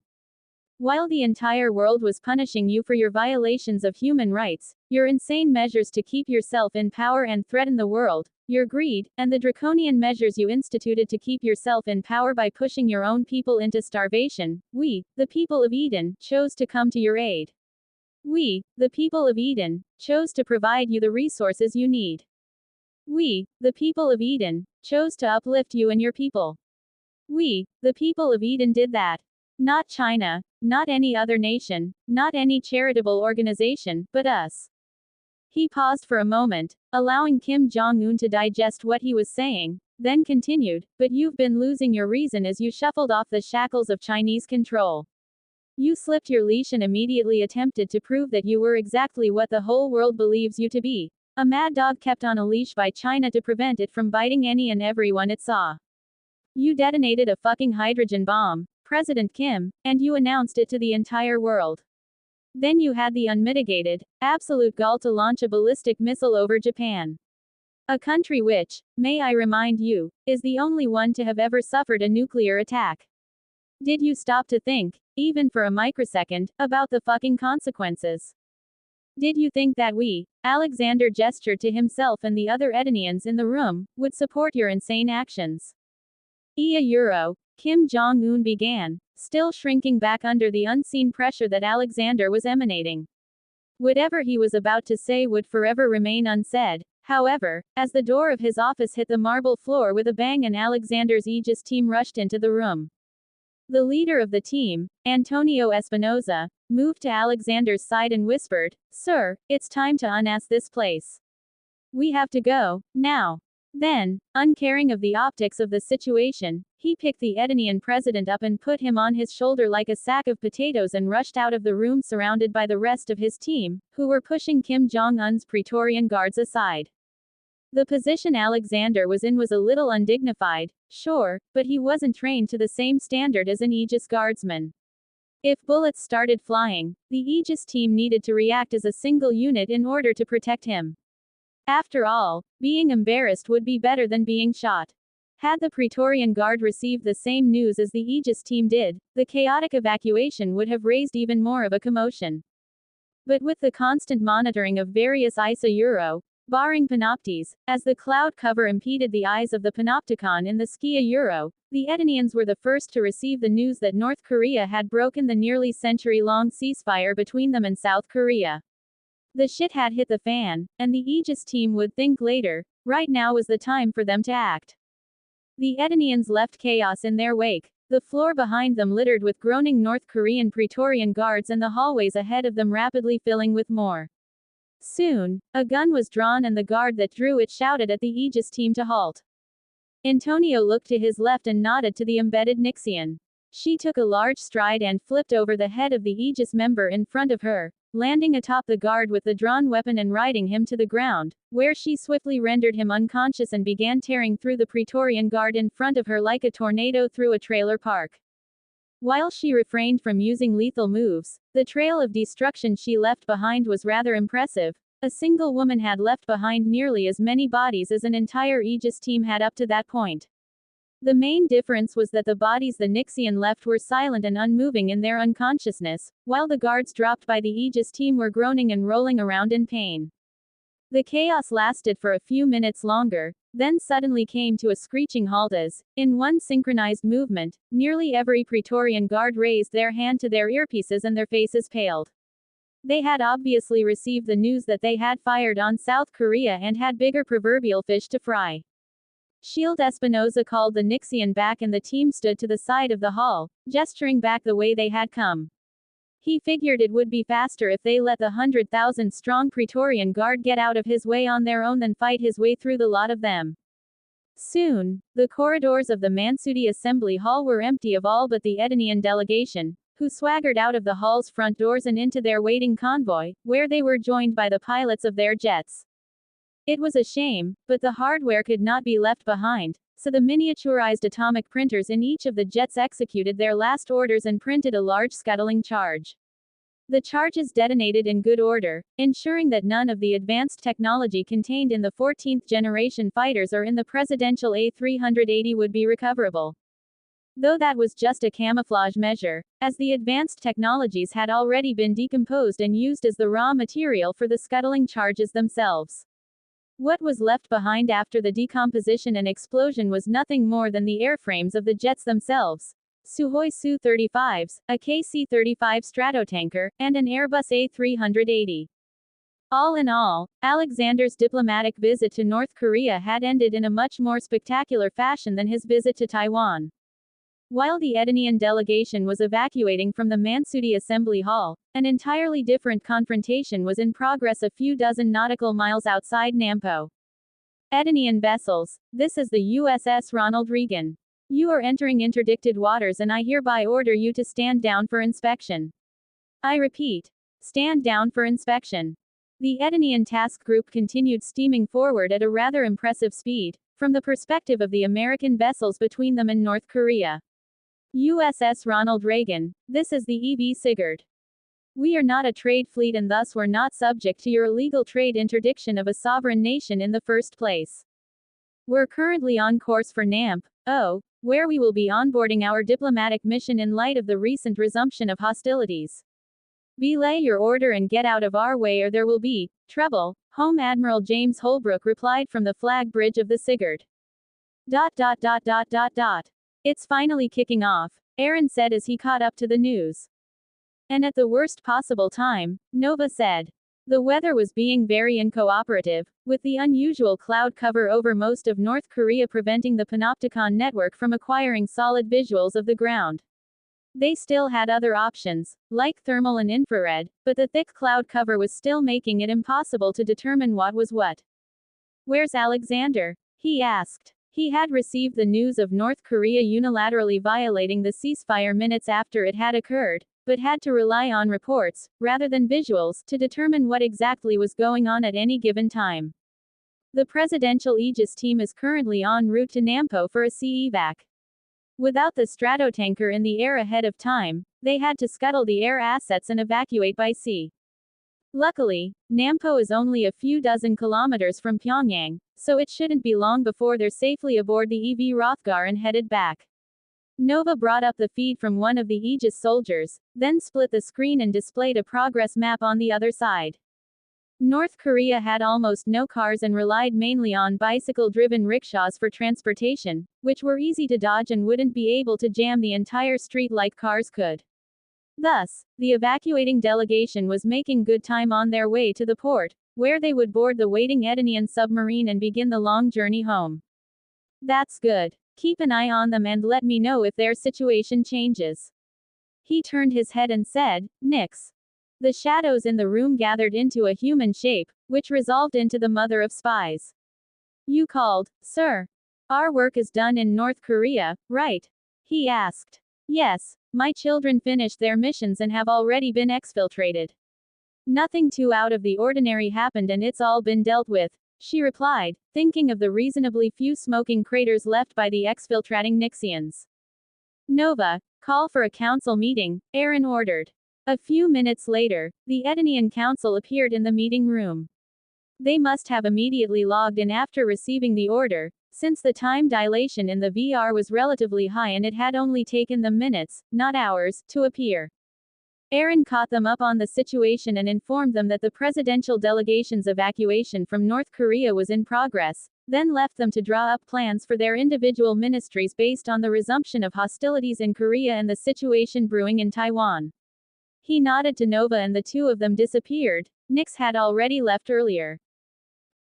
While the entire world was punishing you for your violations of human rights, your insane measures to keep yourself in power and threaten the world, your greed, and the draconian measures you instituted to keep yourself in power by pushing your own people into starvation, we, the people of Eden, chose to come to your aid. We, the people of Eden, chose to provide you the resources you need. We, the people of Eden, chose to uplift you and your people. We, the people of Eden, did that. Not China, not any other nation, not any charitable organization, but us. He paused for a moment, allowing Kim Jong-un to digest what he was saying, then continued, "But you've been losing your reason as you shuffled off the shackles of Chinese control. You slipped your leash and immediately attempted to prove that you were exactly what the whole world believes you to be. A mad dog kept on a leash by China to prevent it from biting any and everyone it saw. You detonated a fucking hydrogen bomb, President Kim, and you announced it to the entire world. Then you had the unmitigated, absolute gall to launch a ballistic missile over Japan. A country which, may I remind you, is the only one to have ever suffered a nuclear attack. Did you stop to think, even for a microsecond, about the fucking consequences? Did you think that we," Alexander gestured to himself and the other Edenians in the room, "would support your insane actions?" "A Euro," Kim Jong-un began, still shrinking back under the unseen pressure that Alexander was emanating. Whatever he was about to say would forever remain unsaid, however, as the door of his office hit the marble floor with a bang and Alexander's Aegis team rushed into the room. The leader of the team, Antonio Espinosa, moved to Alexander's side and whispered, "Sir, it's time to unass this place. We have to go, now." Then, uncaring of the optics of the situation, he picked the Edenian president up and put him on his shoulder like a sack of potatoes and rushed out of the room surrounded by the rest of his team, who were pushing Kim Jong-un's Praetorian guards aside. The position Alexander was in was a little undignified, sure, but he wasn't trained to the same standard as an Aegis guardsman. If bullets started flying, the Aegis team needed to react as a single unit in order to protect him. After all, being embarrassed would be better than being shot. Had the Praetorian Guard received the same news as the Aegis team did, the chaotic evacuation would have raised even more of a commotion. But with the constant monitoring of various ISA Euro, barring Panoptes, as the cloud cover impeded the eyes of the Panopticon in the Skia Euro, the Edenians were the first to receive the news that North Korea had broken the nearly century-long ceasefire between them and South Korea. The shit had hit the fan, and the Aegis team would think later. Right now was the time for them to act. The Edenians left chaos in their wake, the floor behind them littered with groaning North Korean Praetorian guards and the hallways ahead of them rapidly filling with more. Soon, a gun was drawn and the guard that drew it shouted at the Aegis team to halt. Antonio looked to his left and nodded to the embedded Nixian. She took a large stride and flipped over the head of the Aegis member in front of her, landing atop the guard with the drawn weapon and riding him to the ground, where she swiftly rendered him unconscious and began tearing through the Praetorian Guard in front of her like a tornado through a trailer park. While she refrained from using lethal moves, the trail of destruction she left behind was rather impressive. A single woman had left behind nearly as many bodies as an entire Aegis team had up to that point. The main difference was that the bodies the Nixian left were silent and unmoving in their unconsciousness, while the guards dropped by the Aegis team were groaning and rolling around in pain. The chaos lasted for a few minutes longer, then suddenly came to a screeching halt as, in one synchronized movement, nearly every Praetorian guard raised their hand to their earpieces and their faces paled. They had obviously received the news that they had fired on South Korea and had bigger proverbial fish to fry. Shield Espinosa called the Nixian back and the team stood to the side of the hall, gesturing back the way they had come. He figured it would be faster if they let the 100,000-strong Praetorian Guard get out of his way on their own than fight his way through the lot of them. Soon, the corridors of the Mansudi Assembly Hall were empty of all but the Edenian delegation, who swaggered out of the hall's front doors and into their waiting convoy, where they were joined by the pilots of their jets. It was a shame, but the hardware could not be left behind, so the miniaturized atomic printers in each of the jets executed their last orders and printed a large scuttling charge. The charges detonated in good order, ensuring that none of the advanced technology contained in the 14th generation fighters or in the presidential A380 would be recoverable. Though that was just a camouflage measure, as the advanced technologies had already been decomposed and used as the raw material for the scuttling charges themselves. What was left behind after the decomposition and explosion was nothing more than the airframes of the jets themselves. Sukhoi Su-35s, a KC-35 Stratotanker, and an Airbus A380. All in all, Alexander's diplomatic visit to North Korea had ended in a much more spectacular fashion than his visit to Taiwan. While the Edenian delegation was evacuating from the Mansudi Assembly Hall, an entirely different confrontation was in progress a few dozen nautical miles outside Nampo. Edenian vessels, this is the USS Ronald Reagan. You are entering interdicted waters and I hereby order you to stand down for inspection. I repeat, stand down for inspection. The Edenian task group continued steaming forward at a rather impressive speed, from the perspective of the American vessels between them and North Korea. USS Ronald Reagan, this is the EV Sigurd. We are not a trade fleet and thus were not subject to your illegal trade interdiction of a sovereign nation in the first place. We're currently on course for Nampo, where we will be onboarding our diplomatic mission in light of the recent resumption of hostilities. Belay your order and get out of our way or there will be trouble, Home Admiral James Holbrook replied from the flag bridge of the Sigurd. It's finally kicking off, Aaron said as he caught up to the news. And at the worst possible time, Nova said. The weather was being very uncooperative, with the unusual cloud cover over most of North Korea preventing the Panopticon network from acquiring solid visuals of the ground. They still had other options, like thermal and infrared, but the thick cloud cover was still making it impossible to determine what was what. Where's Alexander? He asked. He had received the news of North Korea unilaterally violating the ceasefire minutes after it had occurred, but had to rely on reports, rather than visuals, to determine what exactly was going on at any given time. The presidential Aegis team is currently en route to Nampo for a sea evac. Without the Stratotanker in the air ahead of time, they had to scuttle the air assets and evacuate by sea. Luckily, Nampo is only a few dozen kilometers from Pyongyang, so it shouldn't be long before they're safely aboard the EV Hrothgar and headed back. Nova brought up the feed from one of the Aegis soldiers, then split the screen and displayed a progress map on the other side. North Korea had almost no cars and relied mainly on bicycle-driven rickshaws for transportation, which were easy to dodge and wouldn't be able to jam the entire street like cars could. Thus, the evacuating delegation was making good time on their way to the port, where they would board the waiting Edenian submarine and begin the long journey home. That's good. Keep an eye on them and let me know if their situation changes. He turned his head and said, Nix. The shadows in the room gathered into a human shape, which resolved into the mother of spies. You called, sir. Our work is done in North Korea, right? He asked. Yes, my children finished their missions and have already been exfiltrated. Nothing too out of the ordinary happened and it's all been dealt with, she replied, thinking of the reasonably few smoking craters left by the exfiltrating Nixians. Nova, call for a council meeting, Aaron ordered. A few minutes later, the Edenian council appeared in the meeting room. They must have immediately logged in after receiving the order, since the time dilation in the VR was relatively high and it had only taken them minutes, not hours, to appear. Aaron caught them up on the situation and informed them that the presidential delegation's evacuation from North Korea was in progress, then left them to draw up plans for their individual ministries based on the resumption of hostilities in Korea and the situation brewing in Taiwan. He nodded to Nova and the two of them disappeared. Nix had already left earlier.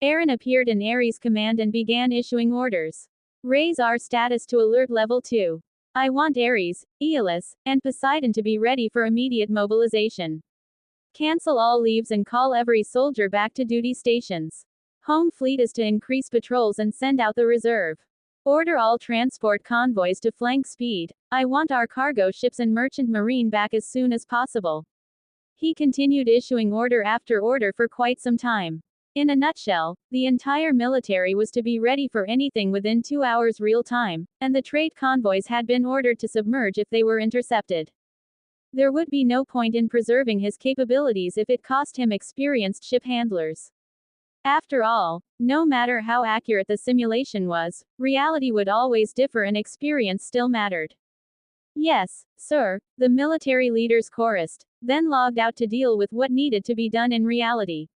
Aaron appeared in Ares command and began issuing orders. Raise our status to alert level 2. I want Ares, Aeolus, and Poseidon to be ready for immediate mobilization. Cancel all leaves and call every soldier back to duty stations. Home fleet is to increase patrols and send out the reserve. Order all transport convoys to flank speed. I want our cargo ships and merchant marine back as soon as possible. He continued issuing order after order for quite some time. In a nutshell, the entire military was to be ready for anything within 2 hours real time, and the trade convoys had been ordered to submerge if they were intercepted. There would be no point in preserving his capabilities if it cost him experienced ship handlers. After all, no matter how accurate the simulation was, reality would always differ and experience still mattered. Yes, sir, the military leaders chorused, then logged out to deal with what needed to be done in reality.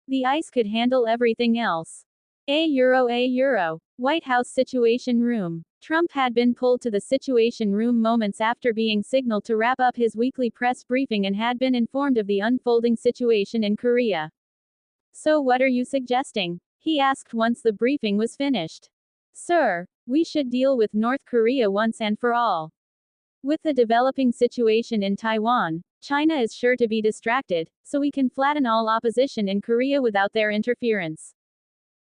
The ice could handle everything else. A euro. White House Situation Room. Trump had been pulled to the Situation Room moments after being signaled to wrap up his weekly press briefing and had been informed of the unfolding situation in Korea. So what are you suggesting? He asked once the briefing was finished. Sir, we should deal with North Korea once and for all. With the developing situation in Taiwan, China is sure to be distracted, so we can flatten all opposition in Korea without their interference.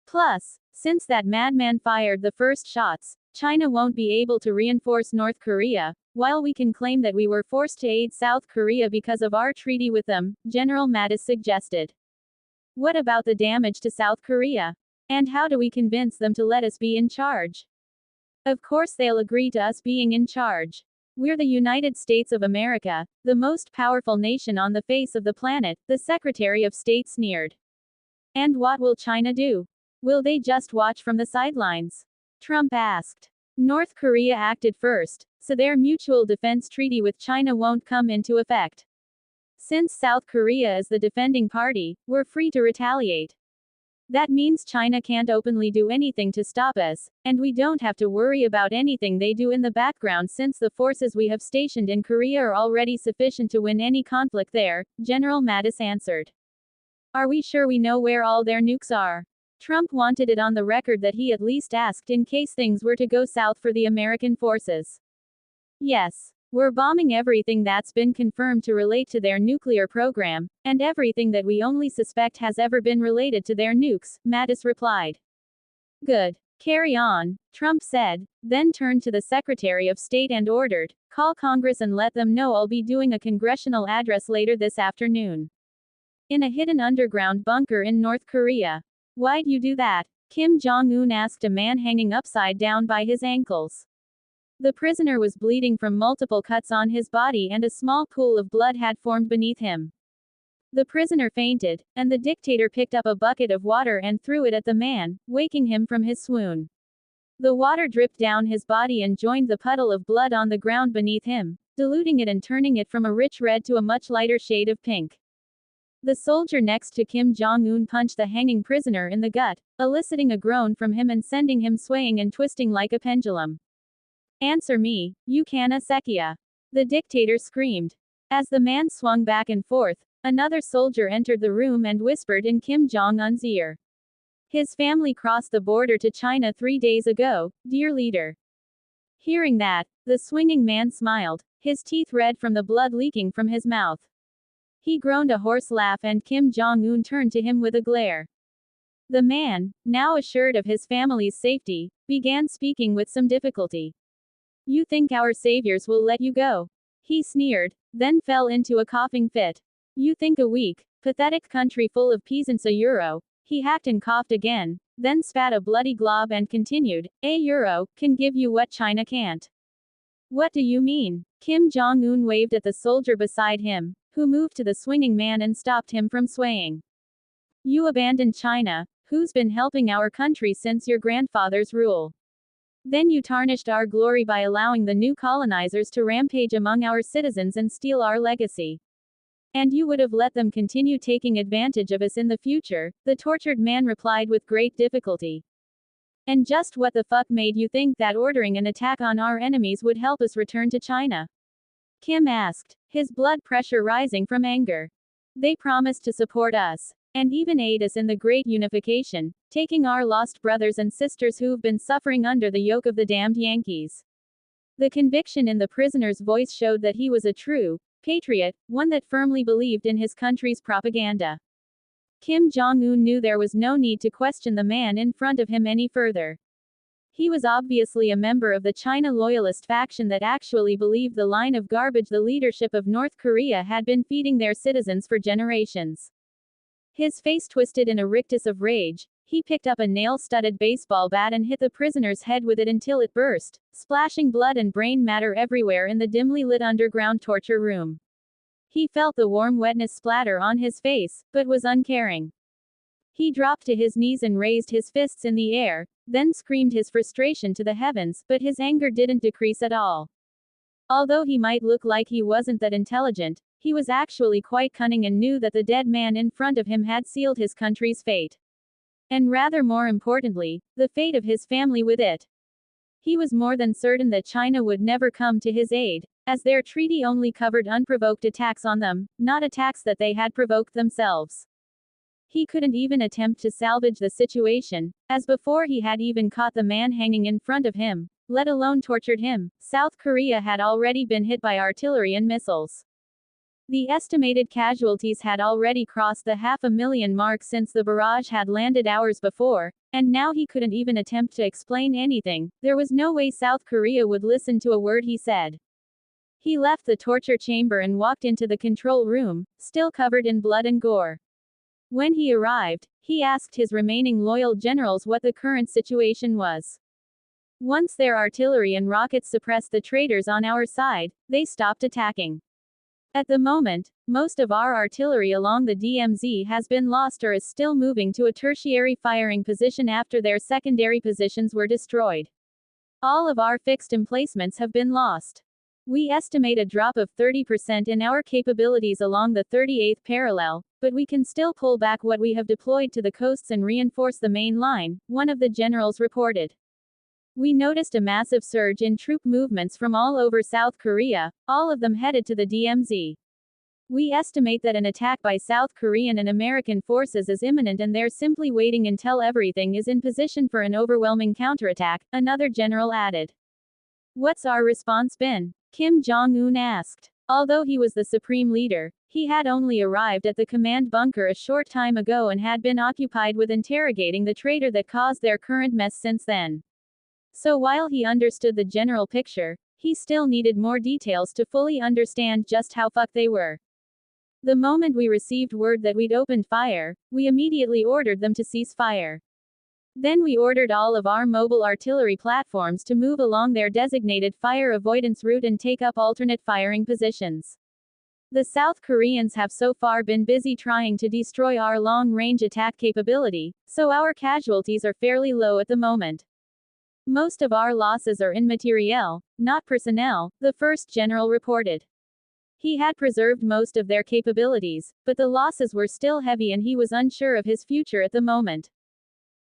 Plus, since that madman fired the first shots, China won't be able to reinforce North Korea, while we can claim that we were forced to aid South Korea because of our treaty with them, General Mattis suggested. What about the damage to South Korea? And how do we convince them to let us be in charge? Of course they'll agree to us being in charge. We're the United States of America, the most powerful nation on the face of the planet, the Secretary of State sneered. And what will China do? Will they just watch from the sidelines? Trump asked. North Korea acted first, so their mutual defense treaty with China won't come into effect. Since South Korea is the defending party, we're free to retaliate. That means China can't openly do anything to stop us, and we don't have to worry about anything they do in the background since the forces we have stationed in Korea are already sufficient to win any conflict there, General Mattis answered. Are we sure we know where all their nukes are? Trump wanted it on the record that he at least asked in case things were to go south for the American forces. Yes. We're bombing everything that's been confirmed to relate to their nuclear program, and everything that we only suspect has ever been related to their nukes, Mattis replied. Good. Carry on, Trump said, then turned to the Secretary of State and ordered, call Congress and let them know I'll be doing a congressional address later this afternoon. In a hidden underground bunker in North Korea. Why'd you do that? Kim Jong-un asked a man hanging upside down by his ankles. The prisoner was bleeding from multiple cuts on his body and a small pool of blood had formed beneath him. The prisoner fainted, and the dictator picked up a bucket of water and threw it at the man, waking him from his swoon. The water dripped down his body and joined the puddle of blood on the ground beneath him, diluting it and turning it from a rich red to a much lighter shade of pink. The soldier next to Kim Jong-un punched the hanging prisoner in the gut, eliciting a groan from him and sending him swaying and twisting like a pendulum. "Answer me, you Kana Sekia!" the dictator screamed. As the man swung back and forth, another soldier entered the room and whispered in Kim Jong-un's ear. "His family crossed the border to China 3 days ago, dear leader." Hearing that, the swinging man smiled, his teeth red from the blood leaking from his mouth. He groaned a hoarse laugh and Kim Jong-un turned to him with a glare. The man, now assured of his family's safety, began speaking with some difficulty. "You think our saviors will let you go?" he sneered, then fell into a coughing fit. "You think a weak, pathetic country full of peasants a euro," he hacked and coughed again, then spat a bloody glob and continued, "A euro can give you what China can't." "What do you mean?" Kim Jong-un waved at the soldier beside him, who moved to the swinging man and stopped him from swaying. "You abandoned China, who's been helping our country since your grandfather's rule. Then you tarnished our glory by allowing the new colonizers to rampage among our citizens and steal our legacy. And you would have let them continue taking advantage of us in the future," the tortured man replied with great difficulty. "And just what the fuck made you think that ordering an attack on our enemies would help us return to China?" Kim asked, his blood pressure rising from anger. "They promised to support us. And even aid us in the great unification, taking our lost brothers and sisters who've been suffering under the yoke of the damned Yankees." The conviction in the prisoner's voice showed that he was a true patriot, one that firmly believed in his country's propaganda. Kim Jong-un knew there was no need to question the man in front of him any further. He was obviously a member of the China loyalist faction that actually believed the line of garbage the leadership of North Korea had been feeding their citizens for generations. His face twisted in a rictus of rage, he picked up a nail-studded baseball bat and hit the prisoner's head with it until it burst, splashing blood and brain matter everywhere in the dimly lit underground torture room. He felt the warm wetness splatter on his face, but was uncaring. He dropped to his knees and raised his fists in the air, then screamed his frustration to the heavens, but his anger didn't decrease at all. Although he might look like he wasn't that intelligent, he was actually quite cunning and knew that the dead man in front of him had sealed his country's fate. And rather more importantly, the fate of his family with it. He was more than certain that China would never come to his aid, as their treaty only covered unprovoked attacks on them, not attacks that they had provoked themselves. He couldn't even attempt to salvage the situation, as before he had even caught the man hanging in front of him, let alone tortured him, South Korea had already been hit by artillery and missiles. The estimated casualties had already crossed the 500,000 mark since the barrage had landed hours before, and now he couldn't even attempt to explain anything. There was no way South Korea would listen to a word he said. He left the torture chamber and walked into the control room, still covered in blood and gore. When he arrived, he asked his remaining loyal generals what the current situation was. Once their artillery and rockets suppressed the traitors on our side, they stopped attacking. At the moment, most of our artillery along the DMZ has been lost or is still moving to a tertiary firing position after their secondary positions were destroyed. All of our fixed emplacements have been lost. We estimate a drop of 30% in our capabilities along the 38th parallel, but we can still pull back what we have deployed to the coasts and reinforce the main line, one of the generals reported. We noticed a massive surge in troop movements from all over South Korea, all of them headed to the DMZ. We estimate that an attack by South Korean and American forces is imminent and they're simply waiting until everything is in position for an overwhelming counterattack, another general added. What's our response been? Kim Jong-un asked. Although he was the supreme leader, he had only arrived at the command bunker a short time ago and had been occupied with interrogating the traitor that caused their current mess since then. So while he understood the general picture, he still needed more details to fully understand just how fucked they were. The moment we received word that we'd opened fire, we immediately ordered them to cease fire. Then we ordered all of our mobile artillery platforms to move along their designated fire avoidance route and take up alternate firing positions. The South Koreans have so far been busy trying to destroy our long-range attack capability, so our casualties are fairly low at the moment. Most of our losses are in materiel, not personnel, the first general reported. He had preserved most of their capabilities, but the losses were still heavy and he was unsure of his future at the moment.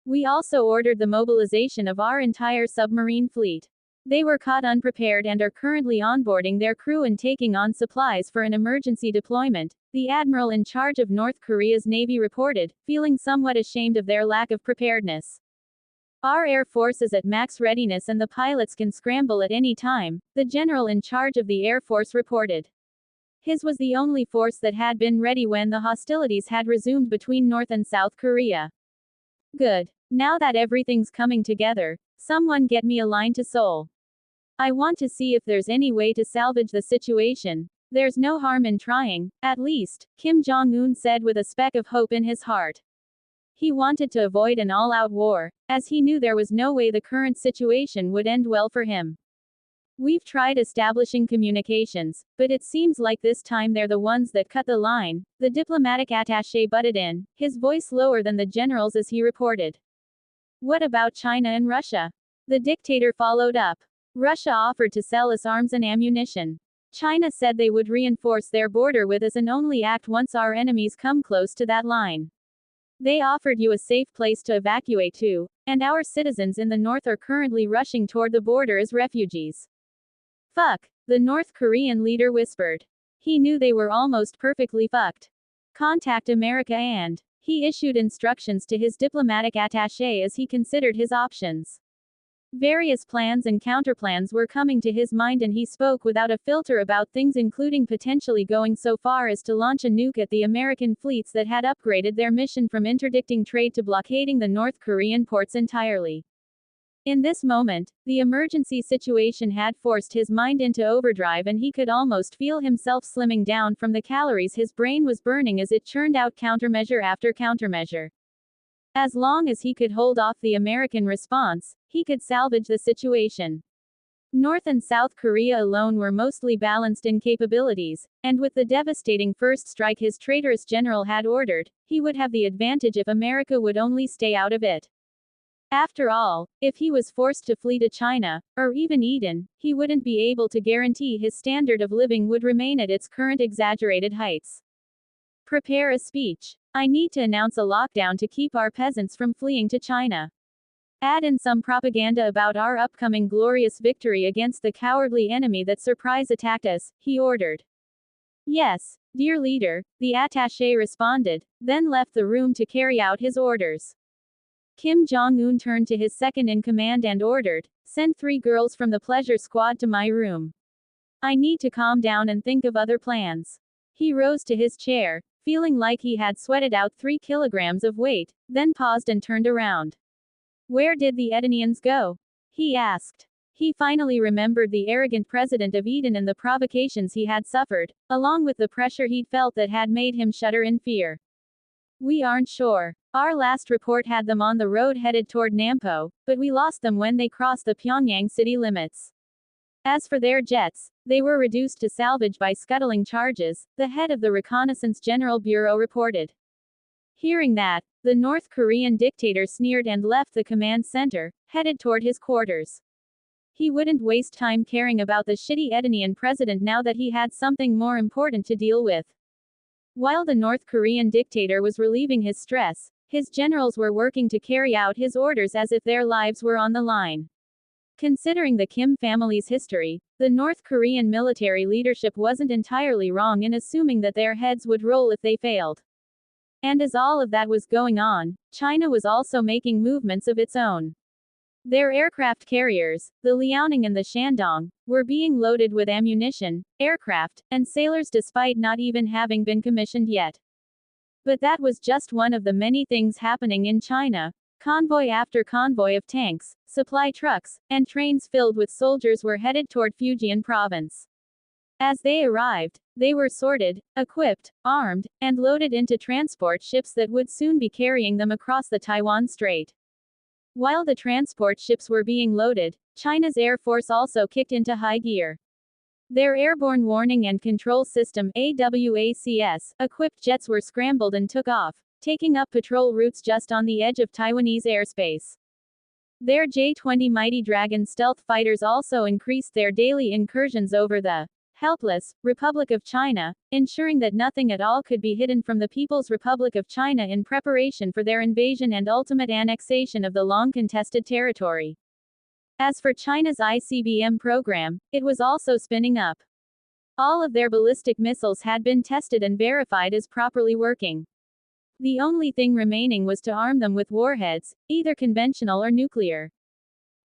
We also ordered the mobilization of our entire submarine fleet. They were caught unprepared and are currently onboarding their crew and taking on supplies for an emergency deployment, the admiral in charge of North Korea's Navy reported, feeling somewhat ashamed of their lack of preparedness. Our Air Force is at max readiness and the pilots can scramble at any time, the general in charge of the Air Force reported. His was the only force that had been ready when the hostilities had resumed between North and South Korea. Good. Now that everything's coming together, someone get me a line to Seoul. I want to see if there's any way to salvage the situation. There's no harm in trying, at least, Kim Jong-un said with a speck of hope in his heart. He wanted to avoid an all-out war, as he knew there was no way the current situation would end well for him. We've tried establishing communications, but it seems like this time they're the ones that cut the line, the diplomatic attaché butted in, his voice lower than the general's as he reported. What about China and Russia? The dictator followed up. Russia offered to sell us arms and ammunition. China said they would reinforce their border with us and only act once our enemies come close to that line. They offered you a safe place to evacuate to, and our citizens in the north are currently rushing toward the border as refugees. Fuck, the North Korean leader whispered. He knew they were almost perfectly fucked. Contact America and he issued instructions to his diplomatic attaché as he considered his options. Various plans and counterplans were coming to his mind and he spoke without a filter about things including potentially going so far as to launch a nuke at the American fleets that had upgraded their mission from interdicting trade to blockading the North Korean ports entirely. In this moment, the emergency situation had forced his mind into overdrive and he could almost feel himself slimming down from the calories his brain was burning as it churned out countermeasure after countermeasure. As long as he could hold off the American response, he could salvage the situation. North and South Korea alone were mostly balanced in capabilities, and with the devastating first strike his traitorous general had ordered, he would have the advantage if America would only stay out of it. After all, if he was forced to flee to China, or even Eden, he wouldn't be able to guarantee his standard of living would remain at its current exaggerated heights. Prepare a speech. I need to announce a lockdown to keep our peasants from fleeing to China. Add in some propaganda about our upcoming glorious victory against the cowardly enemy that surprise attacked us, he ordered. Yes, dear leader, the attaché responded, then left the room to carry out his orders. Kim Jong-un turned to his second-in-command and ordered, "Send 3 girls from the pleasure squad to my room. I need to calm down and think of other plans." He rose to his chair, feeling like he had sweated out 3 kilograms of weight, then paused and turned around. Where did the Edenians go? He asked. He finally remembered the arrogant president of Eden and the provocations he had suffered, along with the pressure he'd felt that had made him shudder in fear. We aren't sure. Our last report had them on the road headed toward Nampo, but we lost them when they crossed the Pyongyang city limits. As for their jets, they were reduced to salvage by scuttling charges, the head of the Reconnaissance General Bureau reported. Hearing that, the North Korean dictator sneered and left the command center, headed toward his quarters. He wouldn't waste time caring about the shitty Edenian president now that he had something more important to deal with. While the North Korean dictator was relieving his stress, his generals were working to carry out his orders as if their lives were on the line. Considering the Kim family's history, the North Korean military leadership wasn't entirely wrong in assuming that their heads would roll if they failed. And as all of that was going on, China was also making movements of its own. Their aircraft carriers, the Liaoning and the Shandong, were being loaded with ammunition, aircraft, and sailors despite not even having been commissioned yet. But that was just one of the many things happening in China. Convoy after convoy of tanks, supply trucks, and trains filled with soldiers were headed toward Fujian province. As they arrived, they were sorted, equipped, armed, and loaded into transport ships that would soon be carrying them across the Taiwan Strait. While the transport ships were being loaded, China's Air Force also kicked into high gear. Their Airborne Warning and Control System (AWACS) equipped jets were scrambled and took off, taking up patrol routes just on the edge of Taiwanese airspace. Their J-20 Mighty Dragon stealth fighters also increased their daily incursions over the helpless Republic of China, ensuring that nothing at all could be hidden from the People's Republic of China in preparation for their invasion and ultimate annexation of the long-contested territory. As for China's ICBM program, it was also spinning up. All of their ballistic missiles had been tested and verified as properly working. The only thing remaining was to arm them with warheads, either conventional or nuclear.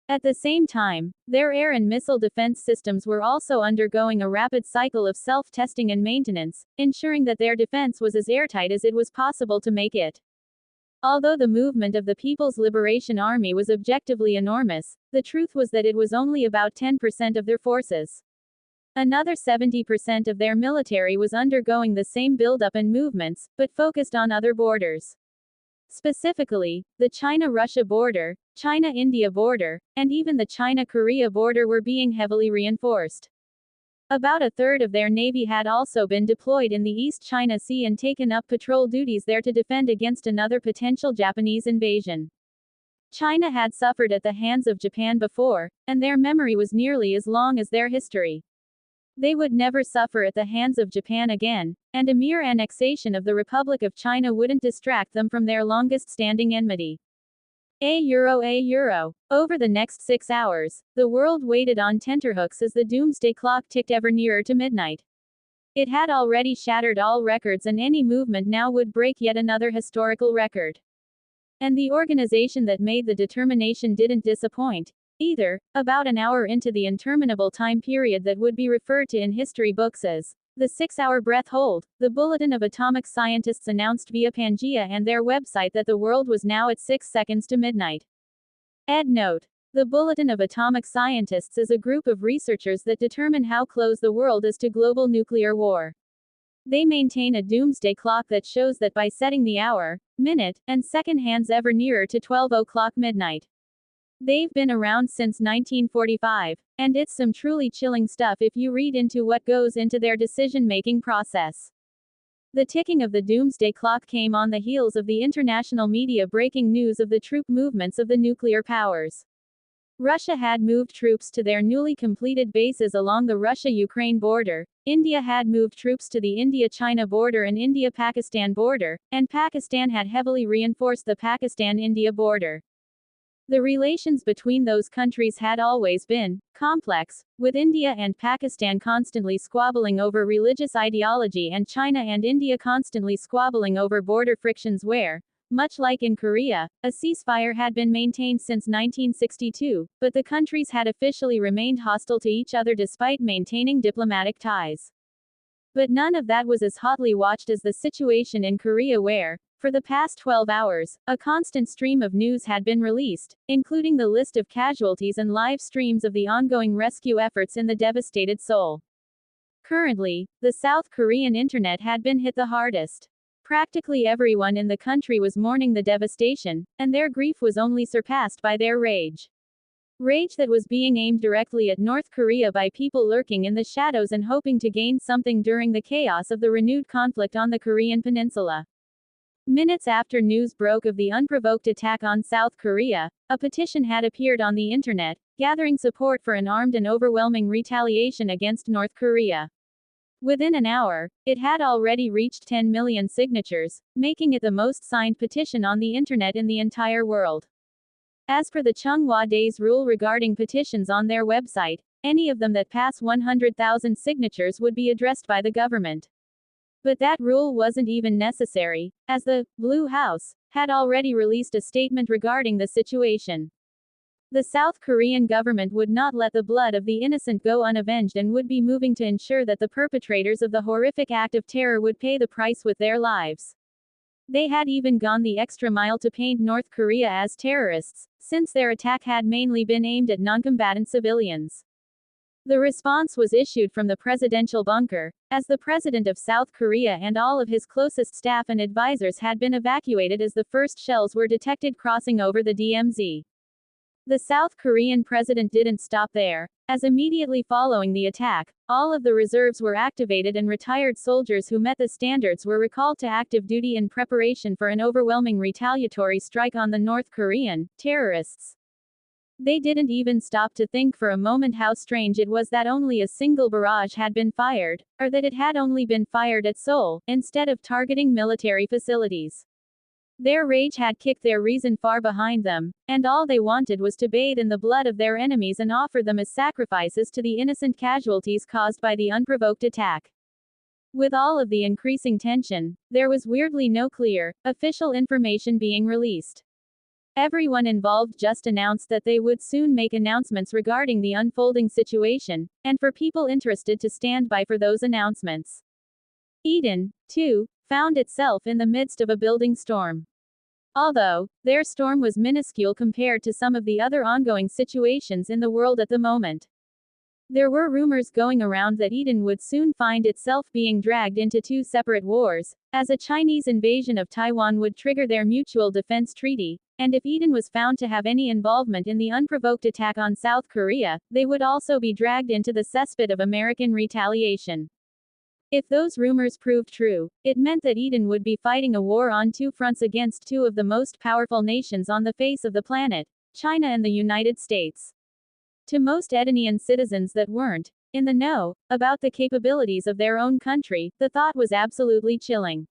At the same time, their air and missile defense systems were also undergoing a rapid cycle of self-testing and maintenance, ensuring that their defense was as airtight as it was possible to make it. Although the movement of the People's Liberation Army was objectively enormous, the truth was that it was only about 10% of their forces. Another 70% of their military was undergoing the same buildup and movements, but focused on other borders. Specifically, the China-Russia border, China-India border, and even the China-Korea border were being heavily reinforced. About a third of their navy had also been deployed in the East China Sea and taken up patrol duties there to defend against another potential Japanese invasion. China had suffered at the hands of Japan before, and their memory was nearly as long as their history. They would never suffer at the hands of Japan again, and a mere annexation of the Republic of China wouldn't distract them from their longest-standing enmity. A euro. Over the next 6 hours, the world waited on tenterhooks as the doomsday clock ticked ever nearer to midnight. It had already shattered all records, and any movement now would break yet another historical record. And the organization that made the determination didn't disappoint, either. About an hour into the interminable time period that would be referred to in history books as the 6-hour breath hold, the Bulletin of Atomic Scientists announced via Pangea and their website that the world was now at 6 seconds to midnight. Ed note. The Bulletin of Atomic Scientists is a group of researchers that determine how close the world is to global nuclear war. They maintain a doomsday clock that shows that by setting the hour, minute, and second hands ever nearer to 12 o'clock midnight. They've been around since 1945, and it's some truly chilling stuff if you read into what goes into their decision-making process. The ticking of the doomsday clock came on the heels of the international media breaking news of the troop movements of the nuclear powers. Russia had moved troops to their newly completed bases along the Russia-Ukraine border, India had moved troops to the India-China border and India-Pakistan border, and Pakistan had heavily reinforced the Pakistan-India border. The relations between those countries had always been complex, with India and Pakistan constantly squabbling over religious ideology and China and India constantly squabbling over border frictions where, much like in Korea, a ceasefire had been maintained since 1962, but the countries had officially remained hostile to each other despite maintaining diplomatic ties. But none of that was as hotly watched as the situation in Korea where, for the past 12 hours, a constant stream of news had been released, including the list of casualties and live streams of the ongoing rescue efforts in the devastated Seoul. Currently, the South Korean internet had been hit the hardest. Practically everyone in the country was mourning the devastation, and their grief was only surpassed by their rage. Rage that was being aimed directly at North Korea by people lurking in the shadows and hoping to gain something during the chaos of the renewed conflict on the Korean peninsula. Minutes after news broke of the unprovoked attack on South Korea, a petition had appeared on the internet, gathering support for an armed and overwhelming retaliation against North Korea. Within an hour, it had already reached 10 million signatures, making it the most signed petition on the internet in the entire world. As per the Chunghwa Days rule regarding petitions on their website, any of them that pass 100,000 signatures would be addressed by the government. But that rule wasn't even necessary, as the Blue House had already released a statement regarding the situation. The South Korean government would not let the blood of the innocent go unavenged and would be moving to ensure that the perpetrators of the horrific act of terror would pay the price with their lives. They had even gone the extra mile to paint North Korea as terrorists, since their attack had mainly been aimed at non-combatant civilians. The response was issued from the presidential bunker, as the president of South Korea and all of his closest staff and advisors had been evacuated as the first shells were detected crossing over the DMZ. The South Korean president didn't stop there, As immediately following the attack, all of the reserves were activated and retired soldiers who met the standards were recalled to active duty in preparation for an overwhelming retaliatory strike on the North Korean terrorists. They didn't even stop to think for a moment how strange it was that only a single barrage had been fired, or that it had only been fired at Seoul, instead of targeting military facilities. Their rage had kicked their reason far behind them, and all they wanted was to bathe in the blood of their enemies and offer them as sacrifices to the innocent casualties caused by the unprovoked attack. With all of the increasing tension, there was weirdly no clear, official information being released. Everyone involved just announced that they would soon make announcements regarding the unfolding situation, and for people interested to stand by for those announcements. Eden, too, found itself in the midst of a building storm. Although, their storm was minuscule compared to some of the other ongoing situations in the world at the moment. There were rumors going around that Eden would soon find itself being dragged into two separate wars, as a Chinese invasion of Taiwan would trigger their mutual defense treaty, and if Eden was found to have any involvement in the unprovoked attack on South Korea, they would also be dragged into the cesspit of American retaliation. If those rumors proved true, it meant that Eden would be fighting a war on two fronts against two of the most powerful nations on the face of the planet, China and the United States. To most Edenian citizens that weren't in the know about the capabilities of their own country, the thought was absolutely chilling.